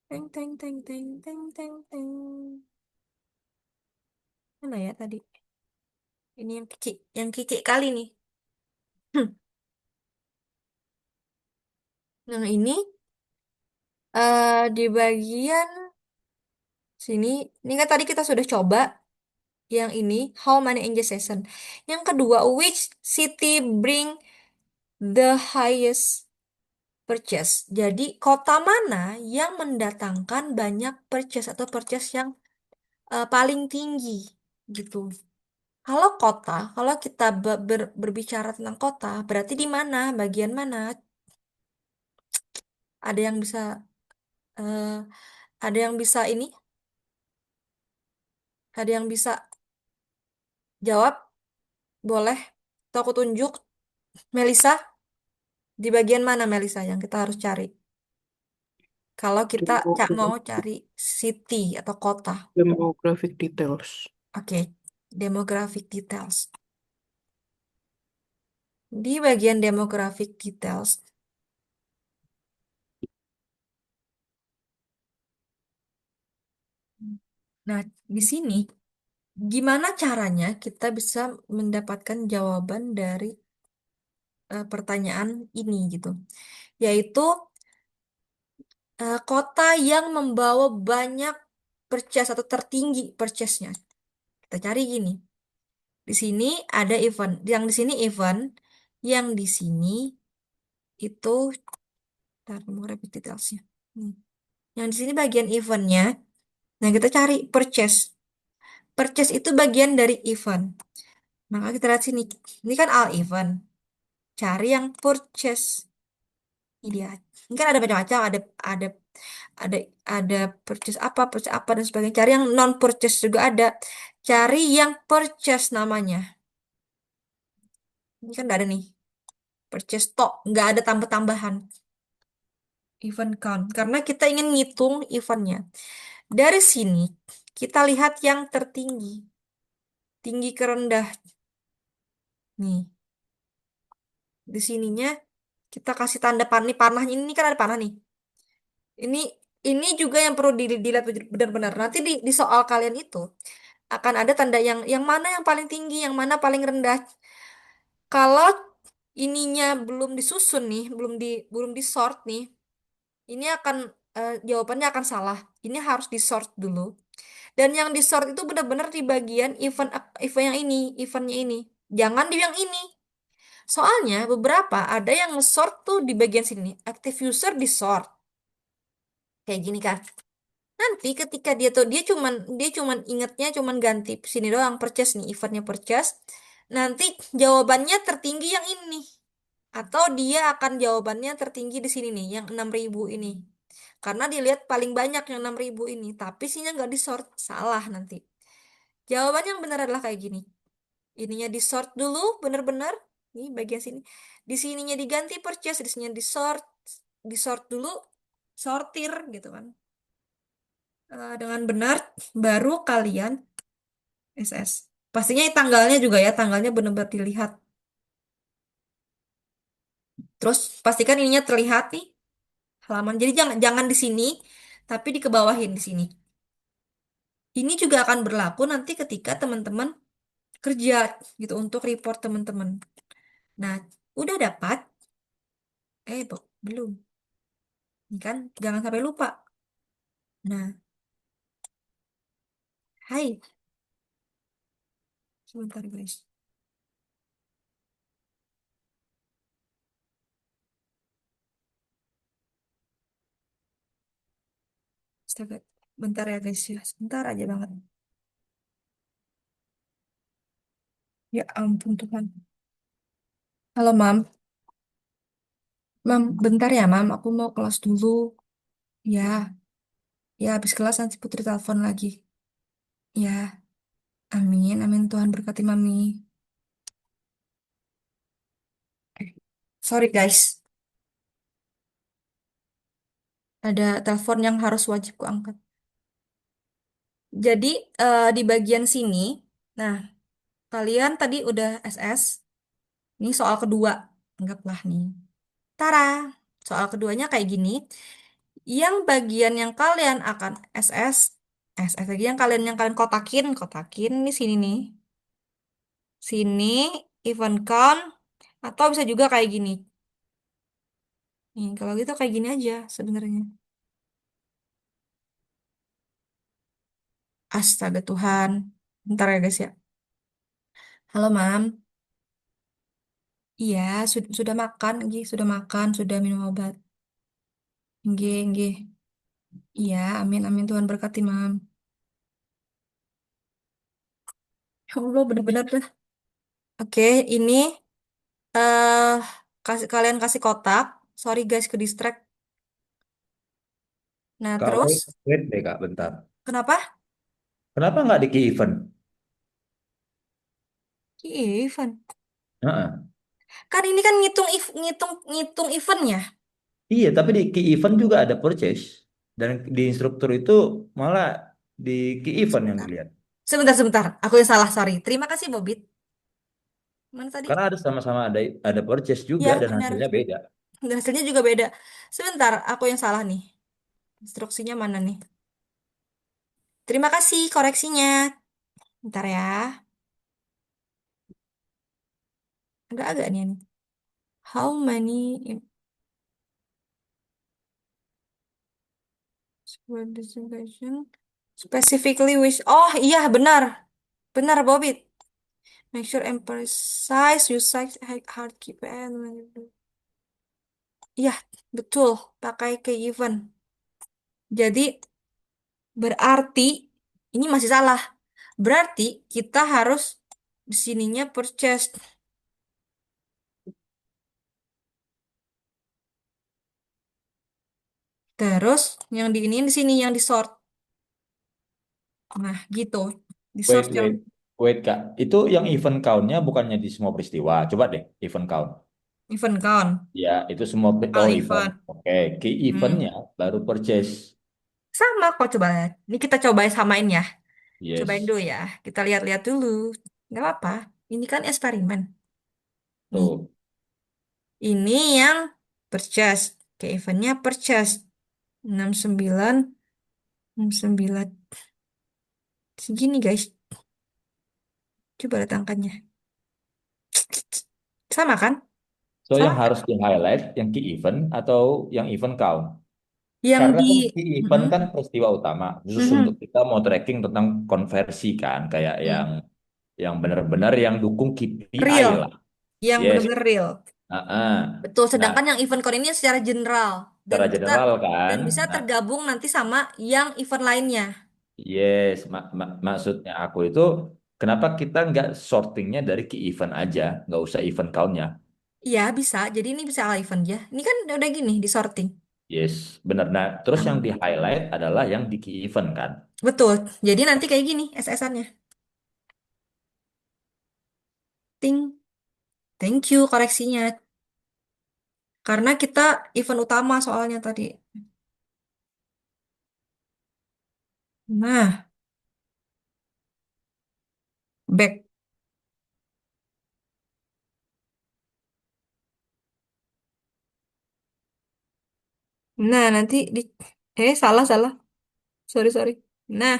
Teng teng teng teng teng teng teng. Mana ya tadi? Ini yang kiki kali nih. Nah, ini di bagian sini, ini kan tadi kita sudah coba yang ini, how many engage session. Yang kedua, which city bring the highest purchase. Jadi, kota mana yang mendatangkan banyak purchase atau purchase yang paling tinggi gitu. Kalau kita berbicara tentang kota, berarti di mana, bagian mana? Ada yang bisa eh, ada yang bisa ini, ada yang bisa jawab, boleh? Atau aku tunjuk, Melisa, di bagian mana Melisa yang kita harus cari? Kalau kita mau cari city atau kota. Demographic details. Oke, demographic details. Di bagian demographic details. Nah, di sini gimana caranya kita bisa mendapatkan jawaban dari pertanyaan ini gitu? Yaitu kota yang membawa banyak purchase atau tertinggi purchase-nya. Kita cari gini. Di sini ada event, yang di sini event, yang di sini itu, ntar mau repeat detailsnya. Hmm. Yang di sini bagian eventnya. Nah, kita cari purchase. Purchase itu bagian dari event. Maka kita lihat sini. Ini kan all event. Cari yang purchase. Ini dia. Ini kan ada macam-macam. Ada ada ada purchase apa dan sebagainya. Cari yang non purchase juga ada. Cari yang purchase namanya. Ini kan nggak ada nih. Purchase tok, nggak ada tambah-tambahan. Event count. Karena kita ingin ngitung eventnya. Dari sini kita lihat yang tertinggi, tinggi ke rendah. Nih, di sininya kita kasih tanda panahnya. Ini kan ada panah nih. Ini ini juga yang perlu dilihat benar-benar. Nanti di soal kalian itu akan ada tanda yang mana yang paling tinggi, yang mana paling rendah. Kalau ininya belum disusun nih, belum di sort nih, ini akan jawabannya akan salah. Ini harus di sort dulu. Dan yang di sort itu benar-benar di bagian event yang ini, eventnya ini. Jangan di yang ini. Soalnya beberapa ada yang nge-sort tuh di bagian sini. Active user di sort. Kayak gini kan. Nanti ketika dia cuman ingetnya cuman ganti sini doang purchase nih, eventnya purchase. Nanti jawabannya tertinggi yang ini. Atau dia akan jawabannya tertinggi di sini nih, yang 6.000 ini. Karena dilihat paling banyak yang 6.000 ini, tapi sini nggak di sort, salah nanti. Jawaban yang benar adalah kayak gini. Ininya di sort dulu, bener-bener. Nih bagian sini. Di sininya diganti purchase, di sininya di sort dulu, sortir gitu kan. Dengan benar, baru kalian SS. Pastinya tanggalnya juga ya, tanggalnya benar-benar dilihat. Terus pastikan ininya terlihat nih halaman. Jadi jangan jangan di sini, tapi dikebawahin di sini. Ini juga akan berlaku nanti ketika teman-teman kerja gitu untuk report teman-teman. Nah, udah dapat? Belum. Ini kan jangan sampai lupa. Nah, hai, sebentar guys. Astaga, bentar ya guys ya. Sebentar aja banget. Ya ampun Tuhan. Halo, Mam. Mam, bentar ya, Mam. Aku mau kelas dulu. Ya, ya habis kelas nanti Putri telepon lagi. Ya, amin. Amin Tuhan berkati Mami. Sorry guys, ada telepon yang harus wajib ku angkat. Jadi di bagian sini, nah kalian tadi udah SS. Ini soal kedua, anggaplah nih. Tara, soal keduanya kayak gini. Yang bagian yang kalian akan SS lagi yang kalian kotakin, kotakin di sini nih. Sini event count atau bisa juga kayak gini. Nih, kalau gitu kayak gini aja sebenarnya. Astaga Tuhan. Bentar ya guys ya. Halo Mam. Iya, sudah makan, Nggih, sudah makan, sudah minum obat. Nggih, nggih. Iya, amin, amin Tuhan berkati Mam. Ya Allah, bener-bener dah. Oke, ini eh kalian kasih kotak. Sorry guys, ke distract. Nah, Kalau terus wait deh Kak, bentar. kenapa? Kenapa nggak di key event? Event. Heeh. Kan ini kan ngitung eventnya. Iya, tapi di key event juga ada purchase. Dan di instruktur itu malah di key event yang Sebentar. dilihat. Sebentar. Aku yang salah, sorry. Terima kasih, Bobit. Mana tadi? Karena ada sama-sama ada purchase juga Ya, dan benar. hasilnya beda. Dan hasilnya juga beda. Sebentar, aku yang salah nih. Instruksinya mana nih? Terima kasih koreksinya. Bentar ya. Agak-agak nih. How many participation specifically wish? Oh iya benar, benar Bobit. Make sure emphasize use size hard KPN. Iya betul, pakai ke event. Jadi berarti ini masih salah. Berarti kita harus di sininya purchase. Terus yang di ini di sini yang di sort. Nah gitu, di sort Wait, yang wait, wait Kak. Itu yang event count-nya bukannya di semua peristiwa. Coba deh, event count. event count. Ya, itu semua All oh event. event. Oke, key event-nya Hmm. baru purchase. Sama kok coba. Ini kita cobain samain ya. Cobain Yes. dulu ya. Kita lihat-lihat dulu. Nggak apa-apa. Ini kan eksperimen. Nih, Tuh. ini yang purchase. Oke, eventnya purchase. 69, 69. Segini guys. Coba lihat angkanya. Sama kan? So Sama yang nggak? harus di-highlight yang key event atau yang event count. Yang Karena di kan key event Mm-mm, kan peristiwa utama. Khusus untuk mm-mm, kita mau tracking tentang konversi kan, kayak mm. yang benar-benar yang dukung KPI Real, lah. yang Yes. benar-benar real. Ah, Betul, nah, sedangkan yang event count ini secara general dan secara kita general kan. dan bisa Nah, tergabung nanti sama yang event lainnya. yes, maksudnya aku itu kenapa kita nggak sortingnya dari key event aja, nggak usah event countnya. Iya, bisa. Jadi ini bisa all event ya. Ini kan udah gini di sorting. Yes, benar. Nah, terus yang di Aman. highlight adalah yang di key event kan. Betul. Jadi nanti kayak gini SS-annya. Ting. Thank you koreksinya. Karena kita event utama soalnya tadi. Nah, back. Nah, nanti di salah salah. Sorry sorry. Nah,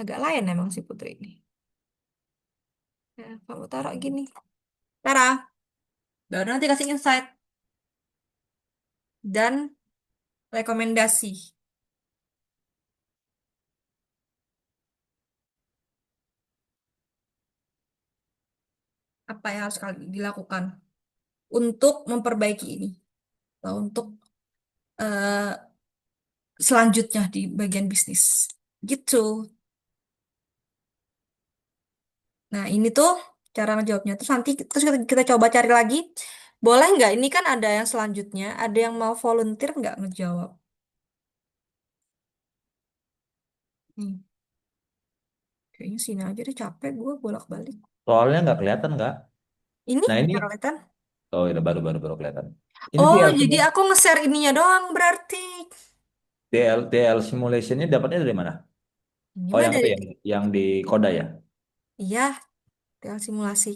agak lain emang si Putri ini. Nah, kamu taruh gini. Tara. Baru nanti kasih insight dan rekomendasi. Apa yang harus kali dilakukan untuk memperbaiki ini. Atau untuk eh, selanjutnya di bagian bisnis. Gitu. Nah, ini tuh cara ngejawabnya. Terus nanti kita coba cari lagi. Boleh nggak? Ini kan ada yang selanjutnya. Ada yang mau volunteer nggak ngejawab? Nih, kayaknya sini aja deh capek gue bolak-balik. Soalnya nggak kelihatan nggak? Ini Nah ini, nggak kelihatan. oh ini baru kelihatan. Ini Oh, DL, jadi aku nge-share ininya doang berarti. DL simulationnya dapatnya dari mana? Ini Oh mah yang itu dari, yang di Koda ya. iya, tinggal simulasi.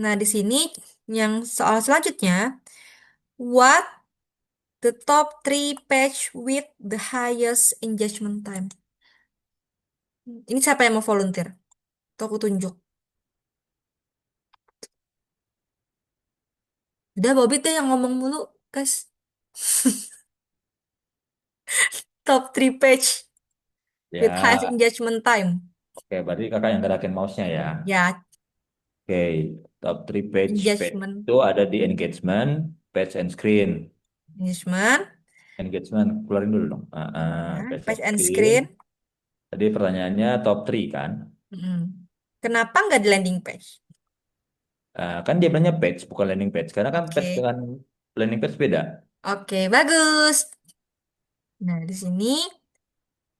Nah, di sini yang soal selanjutnya, what the top three page with the highest engagement time? Ini siapa yang mau volunteer? Atau aku tunjuk? Udah Bobby deh yang ngomong mulu, guys. Top three page with highest Ya, engagement time. oke. Berarti kakak yang gerakin mouse-nya ya. Ya, Oke, top 3 page. Page engagement. itu ada di engagement, page and screen. Engagement. Engagement, keluarin dulu dong. Ya, Page page and and screen. screen. Tadi pertanyaannya top 3 kan? Mm. Kenapa nggak di landing page? Kan dia bilangnya page, bukan landing page. Karena kan page Oke. dengan landing page beda. Oke, bagus. Nah, di sini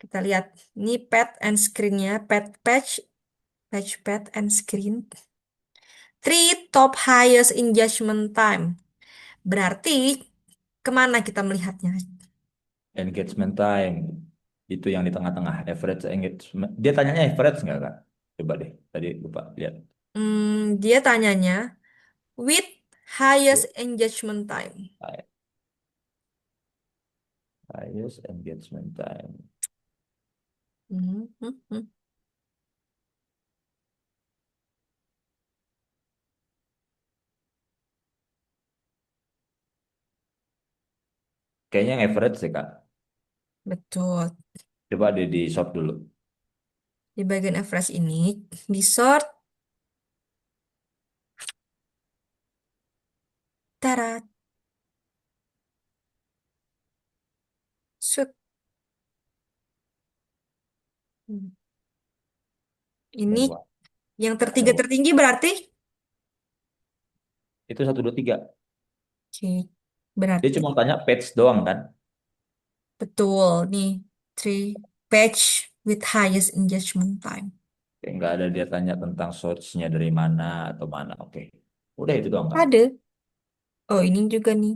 kita lihat ini pad and screen-nya, pad and screen. Three top highest engagement time. Berarti kemana kita melihatnya? Engagement time. Itu yang di tengah-tengah. Average engagement. Dia tanyanya average nggak, Kak? Coba deh. Tadi lupa lihat. Dia tanyanya with highest engagement time. Highest engagement time. Hmm, hmm, hmm. Kayaknya yang average sih, Kak. Betul. Coba deh di short dulu. Di bagian average ini, di sort, tarat, shoot. Hmm. Ini Tunggu, Pak. yang tertiga Tunggu. tertinggi berarti? Itu satu, dua, tiga. Oke, Dia berarti cuma tanya page doang kan? betul nih. Three page with highest engagement time. Kayak nggak ada dia tanya tentang source-nya dari mana atau mana. Oke. Udah itu doang, Kak. Ada. Oh, ini juga nih.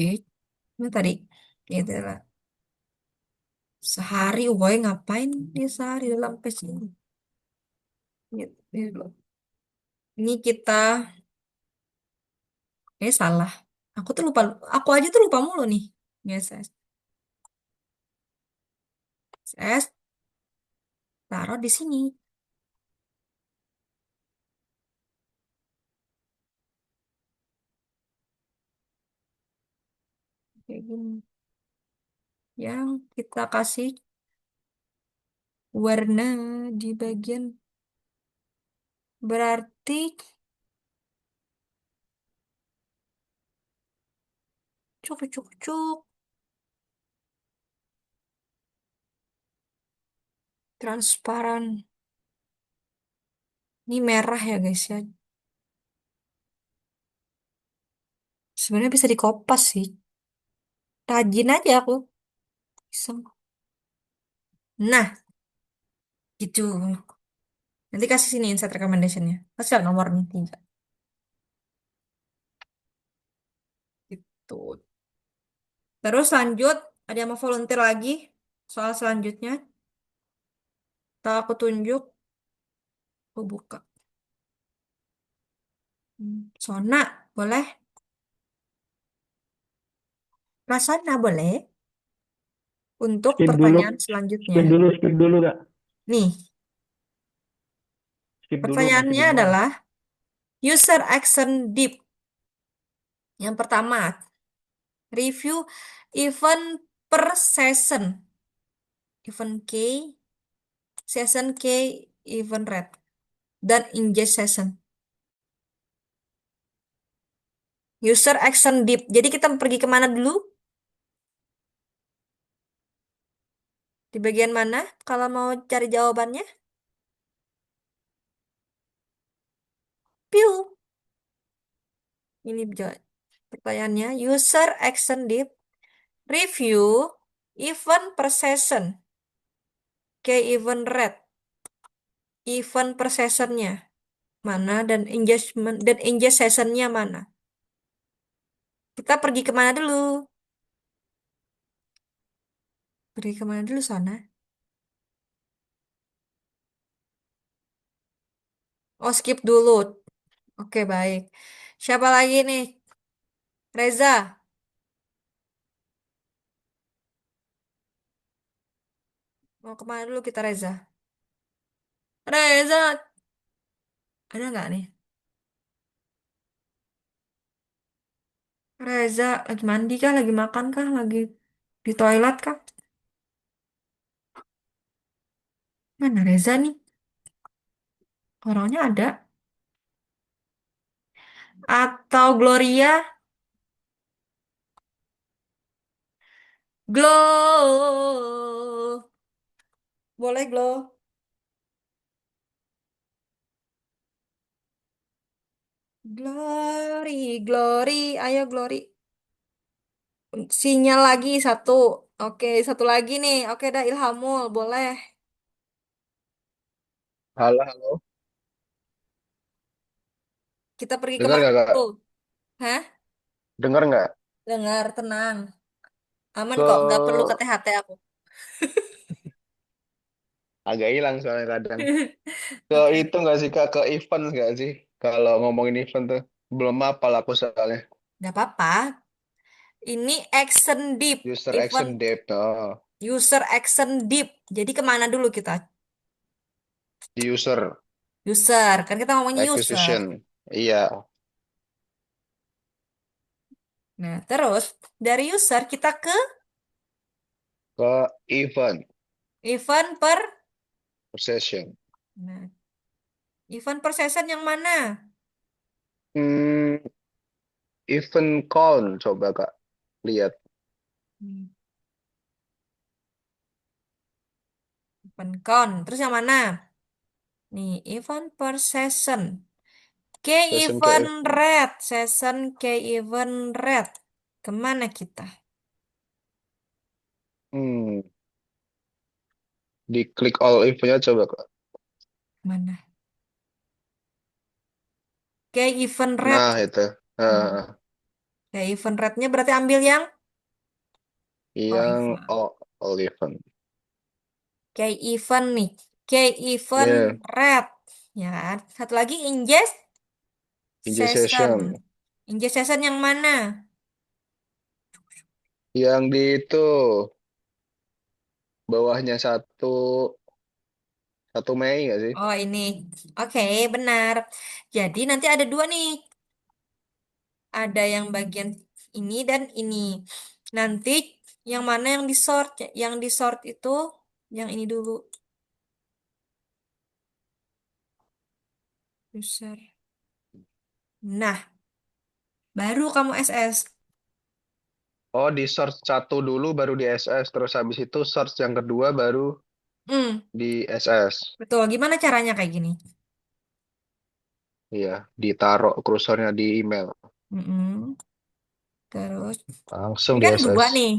Eh, ini tadi. Itu lah. Sehari, woi ngapain dia sehari dalam page ini? Ini loh. Ini kita, salah. Aku tuh lupa, aku aja tuh lupa mulu nih. Yes, yes. S, taruh di sini. Kayak gini. Yang kita kasih warna di bagian, berarti cuk cuk cuk transparan. Ini merah ya guys ya. Sebenarnya bisa dikopas sih. Rajin aja aku. Iseng. Nah, gitu. Nanti kasih sini insight recommendationnya. Kasih lah nomor nih 3. Gitu. Terus lanjut, ada yang mau volunteer lagi? Soal selanjutnya. Kalau aku tunjuk, aku buka. Sona, boleh? Prasana, boleh? Untuk Skip dulu. pertanyaan selanjutnya. Skip dulu Kak. Nih, Skip dulu, masih pertanyaannya bingung. adalah user action deep. Yang pertama, review event per session. Event K, session K, event red, dan ingest session. User action deep. Jadi kita pergi kemana dulu? Di bagian mana? Kalau mau cari jawabannya? Piu. Ini pertanyaannya. User action deep. Review event per session. K event red. Event per sessionnya mana dan engagement dan engage sessionnya mana? Kita pergi kemana dulu? Pergi kemana dulu sana? Oh, skip dulu. Oke, baik. Siapa lagi nih? Reza. Mau kemana dulu kita, Reza? Reza, ada nggak nih? Reza, lagi mandi kah? Lagi makan kah? Lagi di toilet kah? Mana Reza nih? Orangnya ada. Atau Gloria? Glow. Boleh, Glow. Glory, Glory. Ayo, Glory. Sinyal lagi satu. Oke, satu lagi nih. Oke, dah Ilhamul. Boleh. Halo, halo. Kita pergi Dengar kemana nggak, Kak? dulu? Hah? Dengar nggak? Dengar, tenang. Aman Ke kok, nggak perlu ke THT aku. agak hilang soalnya kadang. Ke Oke, itu nggak sih, Kak? Ke event nggak sih? Kalau ngomongin event tuh. Belum hafal aku soalnya. nggak apa-apa. Ini action deep, User event action depth. Oh, user action deep. Jadi kemana dulu kita? di user User, kan kita ngomongnya user. acquisition. Iya, Nah, terus dari user kita ke ke event event per. session. Nah, event per session yang mana? Hmm, event count. Coba, Kak. Lihat. Hmm, Event count. Terus yang mana? Nih, event per session. K Session event ke red, session K event red. Kemana kita? hmm, di klik all eventnya coba, Kak. Mana? K event red. Nah, itu. Hmm. Nah, K event rednya berarti ambil yang all yang event. all event. Key event nih. Key event Ya, red. Ya kan? Satu lagi ingest session. ingestion. Ingest session yang mana? Yang di itu bawahnya satu Mei nggak sih? Oh ini. Oke, benar. Jadi nanti ada dua nih. Ada yang bagian ini dan ini. Nanti yang mana yang di sort? Yang di sort itu yang ini dulu. User. Nah, baru kamu SS. Oh, di search satu dulu baru di SS. Terus habis itu search yang kedua baru Hmm, di SS. betul. Gimana caranya kayak gini? Iya, ditaruh kursornya di email. Mm-mm. Terus, Langsung ini di kan dua SS. nih.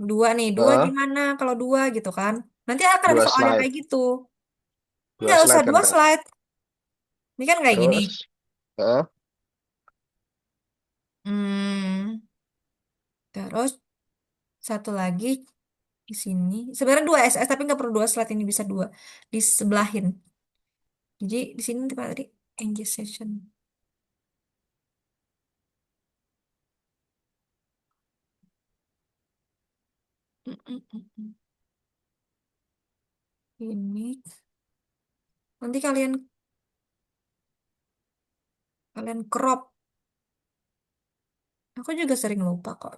Dua nih. Dua Hah? gimana kalau dua gitu kan? Nanti akan ada Dua soal yang slide. kayak gitu. Dua Nggak usah slide kan, dua Kak? slide. Ini kan kayak gini. Terus? Hah? Hmm, terus satu lagi di sini. Sebenarnya dua SS tapi nggak perlu dua slide ini bisa dua di sebelahin. Jadi di sini tadi engage session. Mm. Ini nanti kalian kalian crop. Aku juga sering lupa kok.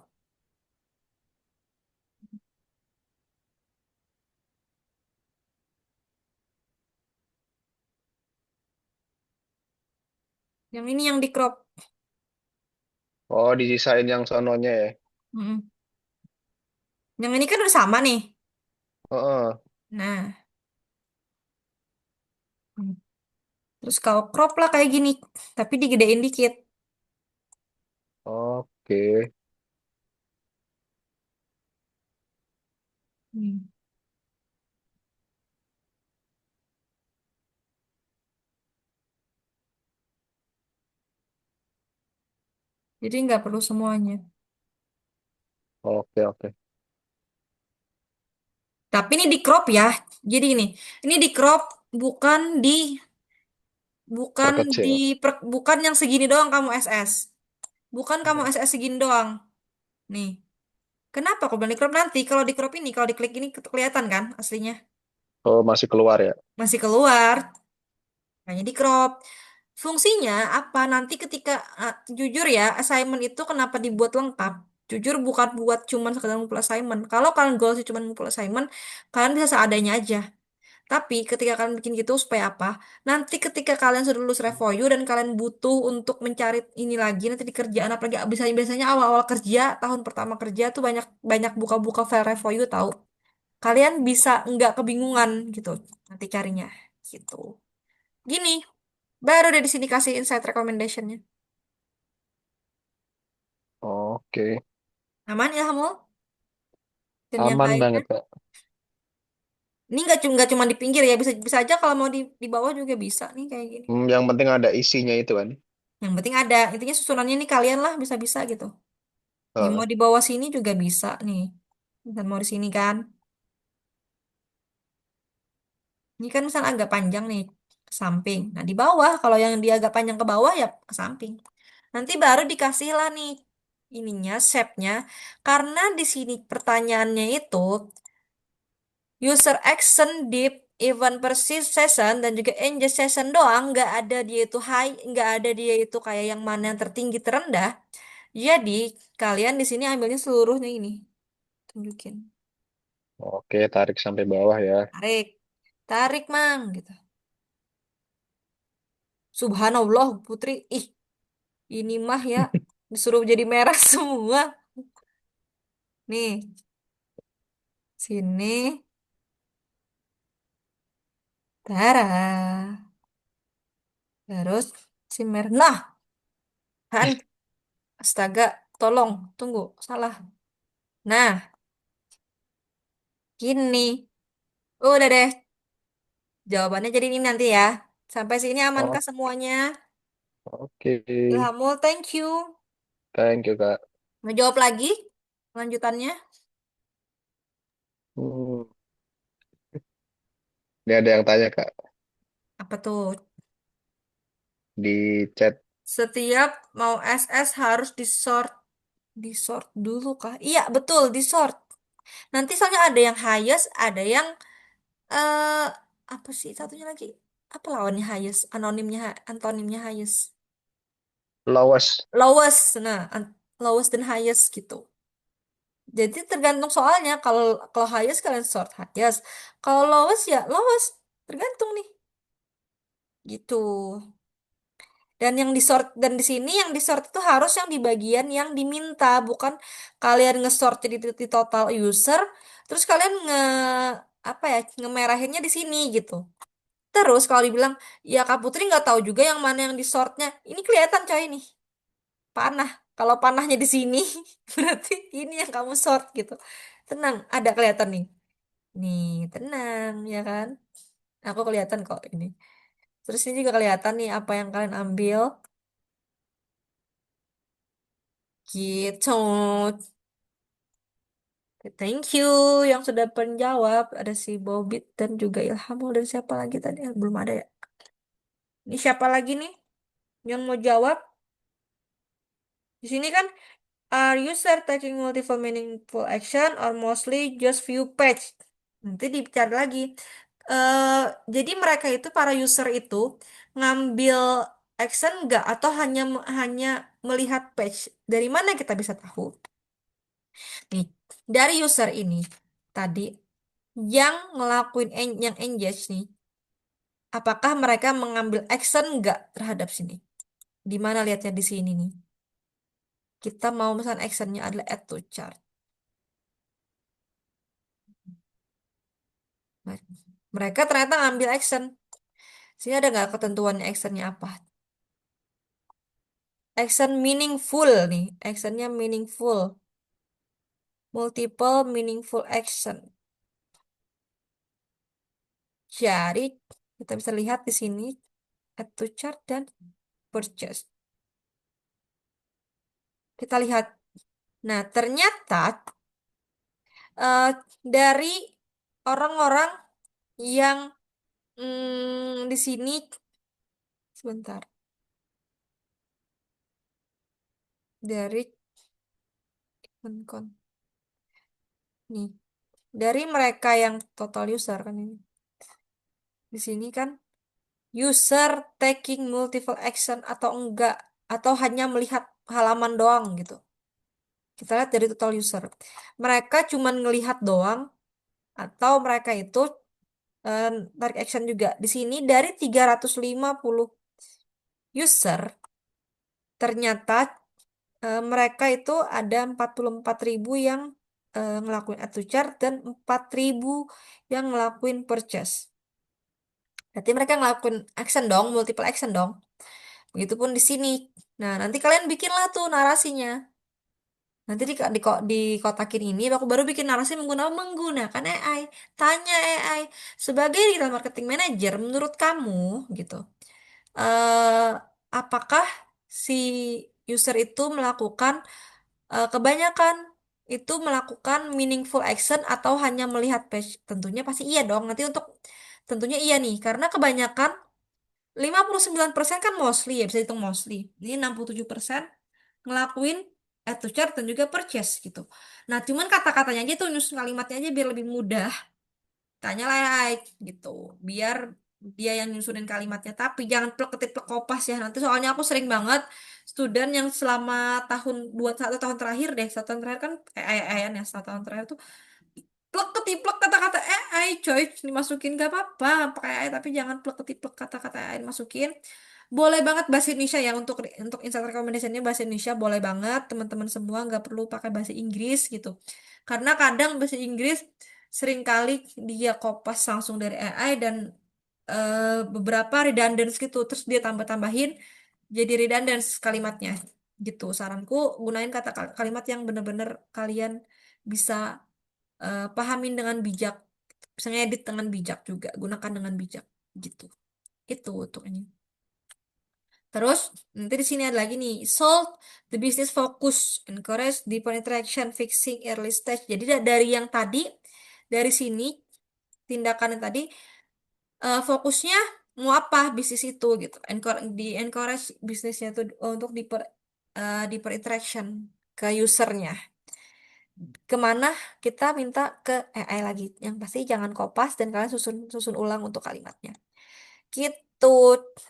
Yang ini yang di crop. Oh, disisain yang sononya ya? Mm. Yang ini kan udah sama nih. Heeh. Nah, mm. Terus kau crop lah kayak gini, tapi digedein dikit. Oke. Hmm. Jadi nggak perlu semuanya. Oke, oke. Tapi ini di crop ya. Jadi ini di crop bukan bukan Perkecil. bukan yang segini doang kamu SS. Bukan kamu SS segini doang. Nih. Kenapa aku bilang di crop nanti? Kalau di crop ini, kalau diklik ini kelihatan kan aslinya? Oh, masih keluar ya? Masih keluar. Makanya di crop. Fungsinya apa? Nanti ketika jujur ya, assignment itu kenapa dibuat lengkap? Jujur bukan buat cuman sekedar ngumpul assignment. Kalau kalian goalsnya cuma ngumpul assignment, kalian bisa seadanya aja. Tapi ketika kalian bikin gitu supaya apa? Nanti ketika kalian sudah lulus review dan kalian butuh untuk mencari ini lagi nanti di kerjaan apalagi biasanya biasanya awal-awal kerja tahun pertama kerja tuh banyak banyak buka-buka file review tahu. Kalian bisa nggak kebingungan gitu nanti carinya gitu. Gini, baru deh di sini kasih insight recommendationnya. Oke. Aman ya kamu? Dan yang Aman lainnya. banget, Kak. Ini nggak cuma di pinggir ya, bisa bisa aja kalau mau di bawah juga bisa nih kayak gini. Yang penting ada isinya itu kan. Yang penting ada, intinya susunannya nih kalian lah bisa-bisa gitu. Nih mau Heeh. di bawah sini juga bisa nih. Dan mau di sini kan. Ini kan misal agak panjang nih ke samping. Nah di bawah kalau yang dia agak panjang ke bawah ya ke samping. Nanti baru dikasih lah nih ininya shape-nya. Karena di sini pertanyaannya itu user action deep event persist session dan juga engage session doang nggak ada dia itu high nggak ada dia itu kayak yang mana yang tertinggi terendah. Jadi kalian di sini ambilnya seluruhnya ini tunjukin. Oke, tarik sampai bawah ya. Tarik, tarik mang gitu. Subhanallah Putri, ih ini mah ya disuruh jadi merah semua. Nih sini, Tara. Terus si merah. Nah, kan, astaga, tolong, tunggu, salah. Nah, gini. Udah deh, jawabannya jadi ini nanti ya. Sampai sini amankah Oh, semuanya? oke. Ilhamul, thank you. Thank you, Kak. Mau jawab lagi? Lanjutannya? Hmm. Ini ada yang tanya Kak Apa tuh? di chat. Setiap mau SS harus disort dulu kah? Iya, betul, disort. Nanti soalnya ada yang highest, ada yang eh apa sih satunya lagi? Apa lawannya highest? Antonimnya highest. Lowest. Lowest. Nah, lowest dan highest gitu. Jadi tergantung soalnya kalau kalau highest kalian sort highest. Kalau lowest ya lowest. Tergantung nih. Gitu. Dan yang disort dan di sini yang disort itu harus yang di bagian yang diminta, bukan kalian ngesort jadi di total user, terus kalian apa ya ngemerahinnya di sini gitu. Terus kalau dibilang ya Kak Putri nggak tahu juga yang mana yang disortnya, ini kelihatan coy nih panah. Kalau panahnya di sini berarti ini yang kamu sort gitu. Tenang, ada kelihatan nih. Nih, tenang ya kan? Aku kelihatan kok ini. Terus ini juga kelihatan nih apa yang kalian ambil. Gitu. Thank you yang sudah menjawab. Ada si Bobit dan juga Ilhamul dan siapa lagi tadi? Belum ada ya. Ini siapa lagi nih yang mau jawab? Di sini kan are user taking multiple meaningful action or mostly just view page? Nanti dicari lagi. eh jadi mereka itu para user itu ngambil action nggak atau hanya melihat page? Dari mana kita bisa tahu? Nih, dari user ini tadi yang ngelakuin yang engage nih, apakah mereka mengambil action nggak terhadap sini? Di mana lihatnya di sini nih? Kita mau misalnya actionnya adalah add to chart. Nah, mereka ternyata ngambil action. Sini ada nggak ketentuannya actionnya apa? Action meaningful nih, actionnya meaningful, multiple meaningful action. Jadi kita bisa lihat di sini add to chart dan purchase. Kita lihat. Nah, ternyata eh, dari orang-orang yang di sini sebentar dari kon nih dari mereka yang total user kan ini di sini kan user taking multiple action atau enggak atau hanya melihat halaman doang gitu. Kita lihat dari total user. Mereka cuman ngelihat doang atau mereka itu eh, tarik action juga. Di sini dari 350 user ternyata mereka itu ada 44.000 yang ngelakuin add to chart dan 4.000 yang ngelakuin purchase. Berarti mereka ngelakuin action dong, multiple action dong. Begitupun di sini. Nah, nanti kalian bikinlah tuh narasinya. Nanti di kotakin ini, aku baru bikin narasi menggunakan AI. Tanya AI, sebagai digital marketing manager, menurut kamu, gitu, eh apakah si user itu melakukan kebanyakan itu melakukan meaningful action atau hanya melihat page? Tentunya pasti iya dong. Nanti untuk tentunya iya nih, karena kebanyakan 59% kan mostly ya, bisa hitung mostly. Ini 67% ngelakuin add to chart dan juga purchase gitu. Nah, cuman kata-katanya aja tuh nyusun kalimatnya aja biar lebih mudah. Tanya like gitu. Biar dia yang nyusunin kalimatnya. Tapi jangan plek ketik plek kopas ya. Nanti soalnya aku sering banget student yang selama satu tahun terakhir deh. Satu tahun terakhir kan kayak ya. Satu tahun terakhir tuh plek ketiplek kata-kata AI coy dimasukin gak apa-apa pakai AI tapi jangan plek ketiplek kata-kata AI dimasukin. Boleh banget bahasa Indonesia ya untuk insight recommendationnya bahasa Indonesia boleh banget teman-teman semua nggak perlu pakai bahasa Inggris gitu karena kadang bahasa Inggris seringkali dia kopas langsung dari AI dan beberapa redundant gitu terus dia tambah-tambahin jadi redundant kalimatnya gitu. Saranku gunain kata kalimat yang bener-bener kalian bisa pahamin dengan bijak, bisa ngedit dengan bijak juga, gunakan dengan bijak gitu. Itu untuk ini. Terus nanti di sini ada lagi nih, solve the business focus, encourage deeper interaction, fixing early stage. Jadi dari yang tadi, dari sini tindakan yang tadi fokusnya mau apa bisnis itu gitu. Di encourage bisnisnya tuh untuk diper interaction ke usernya. Kemana kita minta ke AI lagi. Yang pasti jangan kopas dan kalian susun susun ulang untuk kalimatnya. Gitu.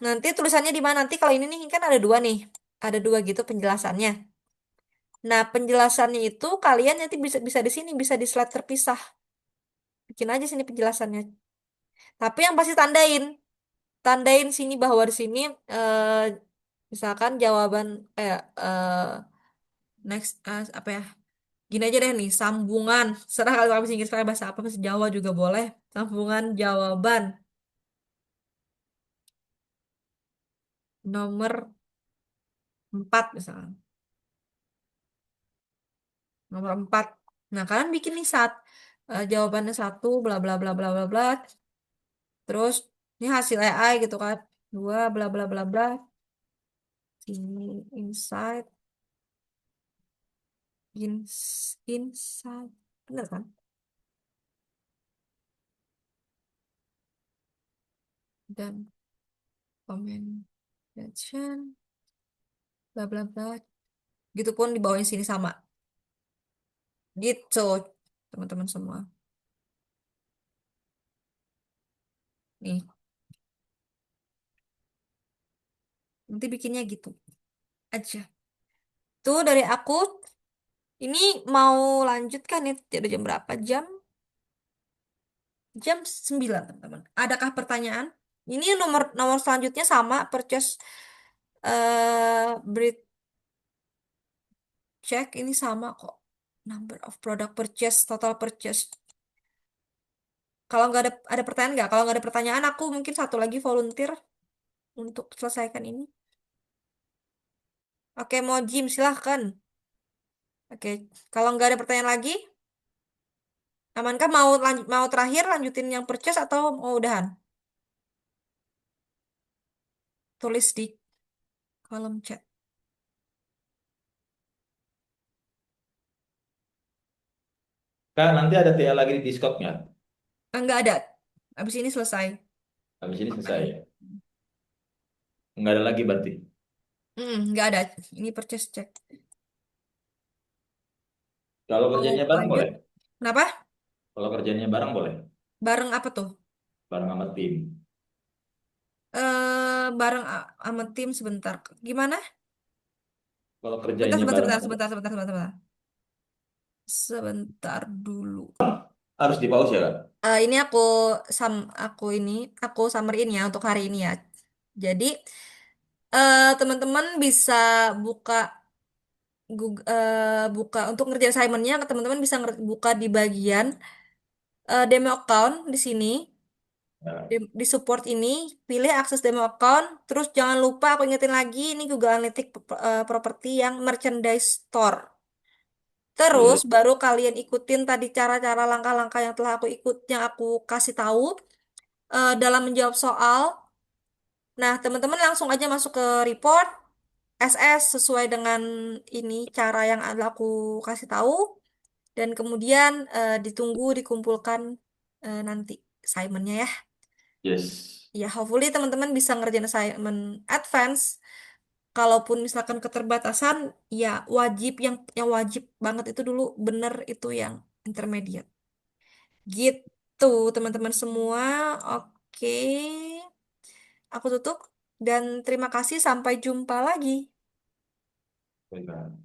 Nanti tulisannya di mana? Nanti kalau ini nih kan ada dua nih. Ada dua gitu penjelasannya. Nah, penjelasannya itu kalian nanti bisa bisa di sini, bisa di slide terpisah. Bikin aja sini penjelasannya. Tapi yang pasti tandain sini bahwa di sini eh, misalkan jawaban next apa ya? Gini aja deh nih, sambungan. Serah kalau bahasa Inggris, pakai bahasa apa, bahasa Jawa juga boleh. Sambungan jawaban nomor 4 misalnya. Nomor 4. Nah, kalian bikin nih jawabannya satu, bla bla bla bla bla bla. Terus ini hasil AI gitu kan. Dua, bla bla bla bla. Ini insight, insight. Bener kan? Dan commendation, bla bla bla. Gitu pun di bawahnya sini sama. Gitu, teman-teman semua. Nih, nanti bikinnya gitu aja. Tuh dari aku, ini mau lanjut kan nih, udah jam berapa? Jam 9, teman-teman. Adakah pertanyaan? Ini nomor nomor selanjutnya sama, purchase breed check ini sama kok. Number of product purchase, total purchase. Kalau nggak ada pertanyaan nggak? Kalau nggak ada pertanyaan, aku mungkin satu lagi volunteer untuk selesaikan ini. Oke, mau Jim silahkan. Oke, kalau nggak ada pertanyaan lagi, amankah mau terakhir lanjutin yang purchase atau mau udahan? Tulis di kolom chat. Kak, nanti ada TA lagi di Discord nggak? Nggak ada. Habis ini selesai. Habis ini selesai Makanya. ya? Nggak ada lagi berarti. Nggak ada. Ini purchase check. Kalau Mau kerjanya bareng lanjut? boleh? Kenapa? Kalau kerjanya bareng boleh? Bareng apa tuh? Bareng sama tim. Bareng sama tim sebentar. Gimana? Kalau Bentar, kerjanya sebentar, bareng sebentar, sebentar, sebentar, sebentar, sebentar. Sebentar dulu. harus di pause ya, Kak? Ini aku summarin ya untuk hari ini ya. Jadi teman-teman bisa buka buka untuk ngerjain assignment-nya, teman-teman bisa buka di bagian demo account di sini. Ya. Di support ini, pilih akses demo account, terus jangan lupa aku ingetin lagi ini Google Analytics property yang merchandise store. Terus Yes. baru kalian ikutin tadi cara-cara langkah-langkah yang telah yang aku kasih tahu dalam menjawab soal. Nah, teman-teman langsung aja masuk ke report SS sesuai dengan ini cara yang aku kasih tahu dan kemudian ditunggu dikumpulkan nanti assignment-nya ya. Yes. Ya, hopefully teman-teman bisa ngerjain assignment advance. Kalaupun misalkan keterbatasan, ya yang wajib banget itu dulu bener itu yang intermediate. Gitu, teman-teman semua. Oke, aku tutup dan terima kasih. Sampai jumpa lagi. Baik, Kak.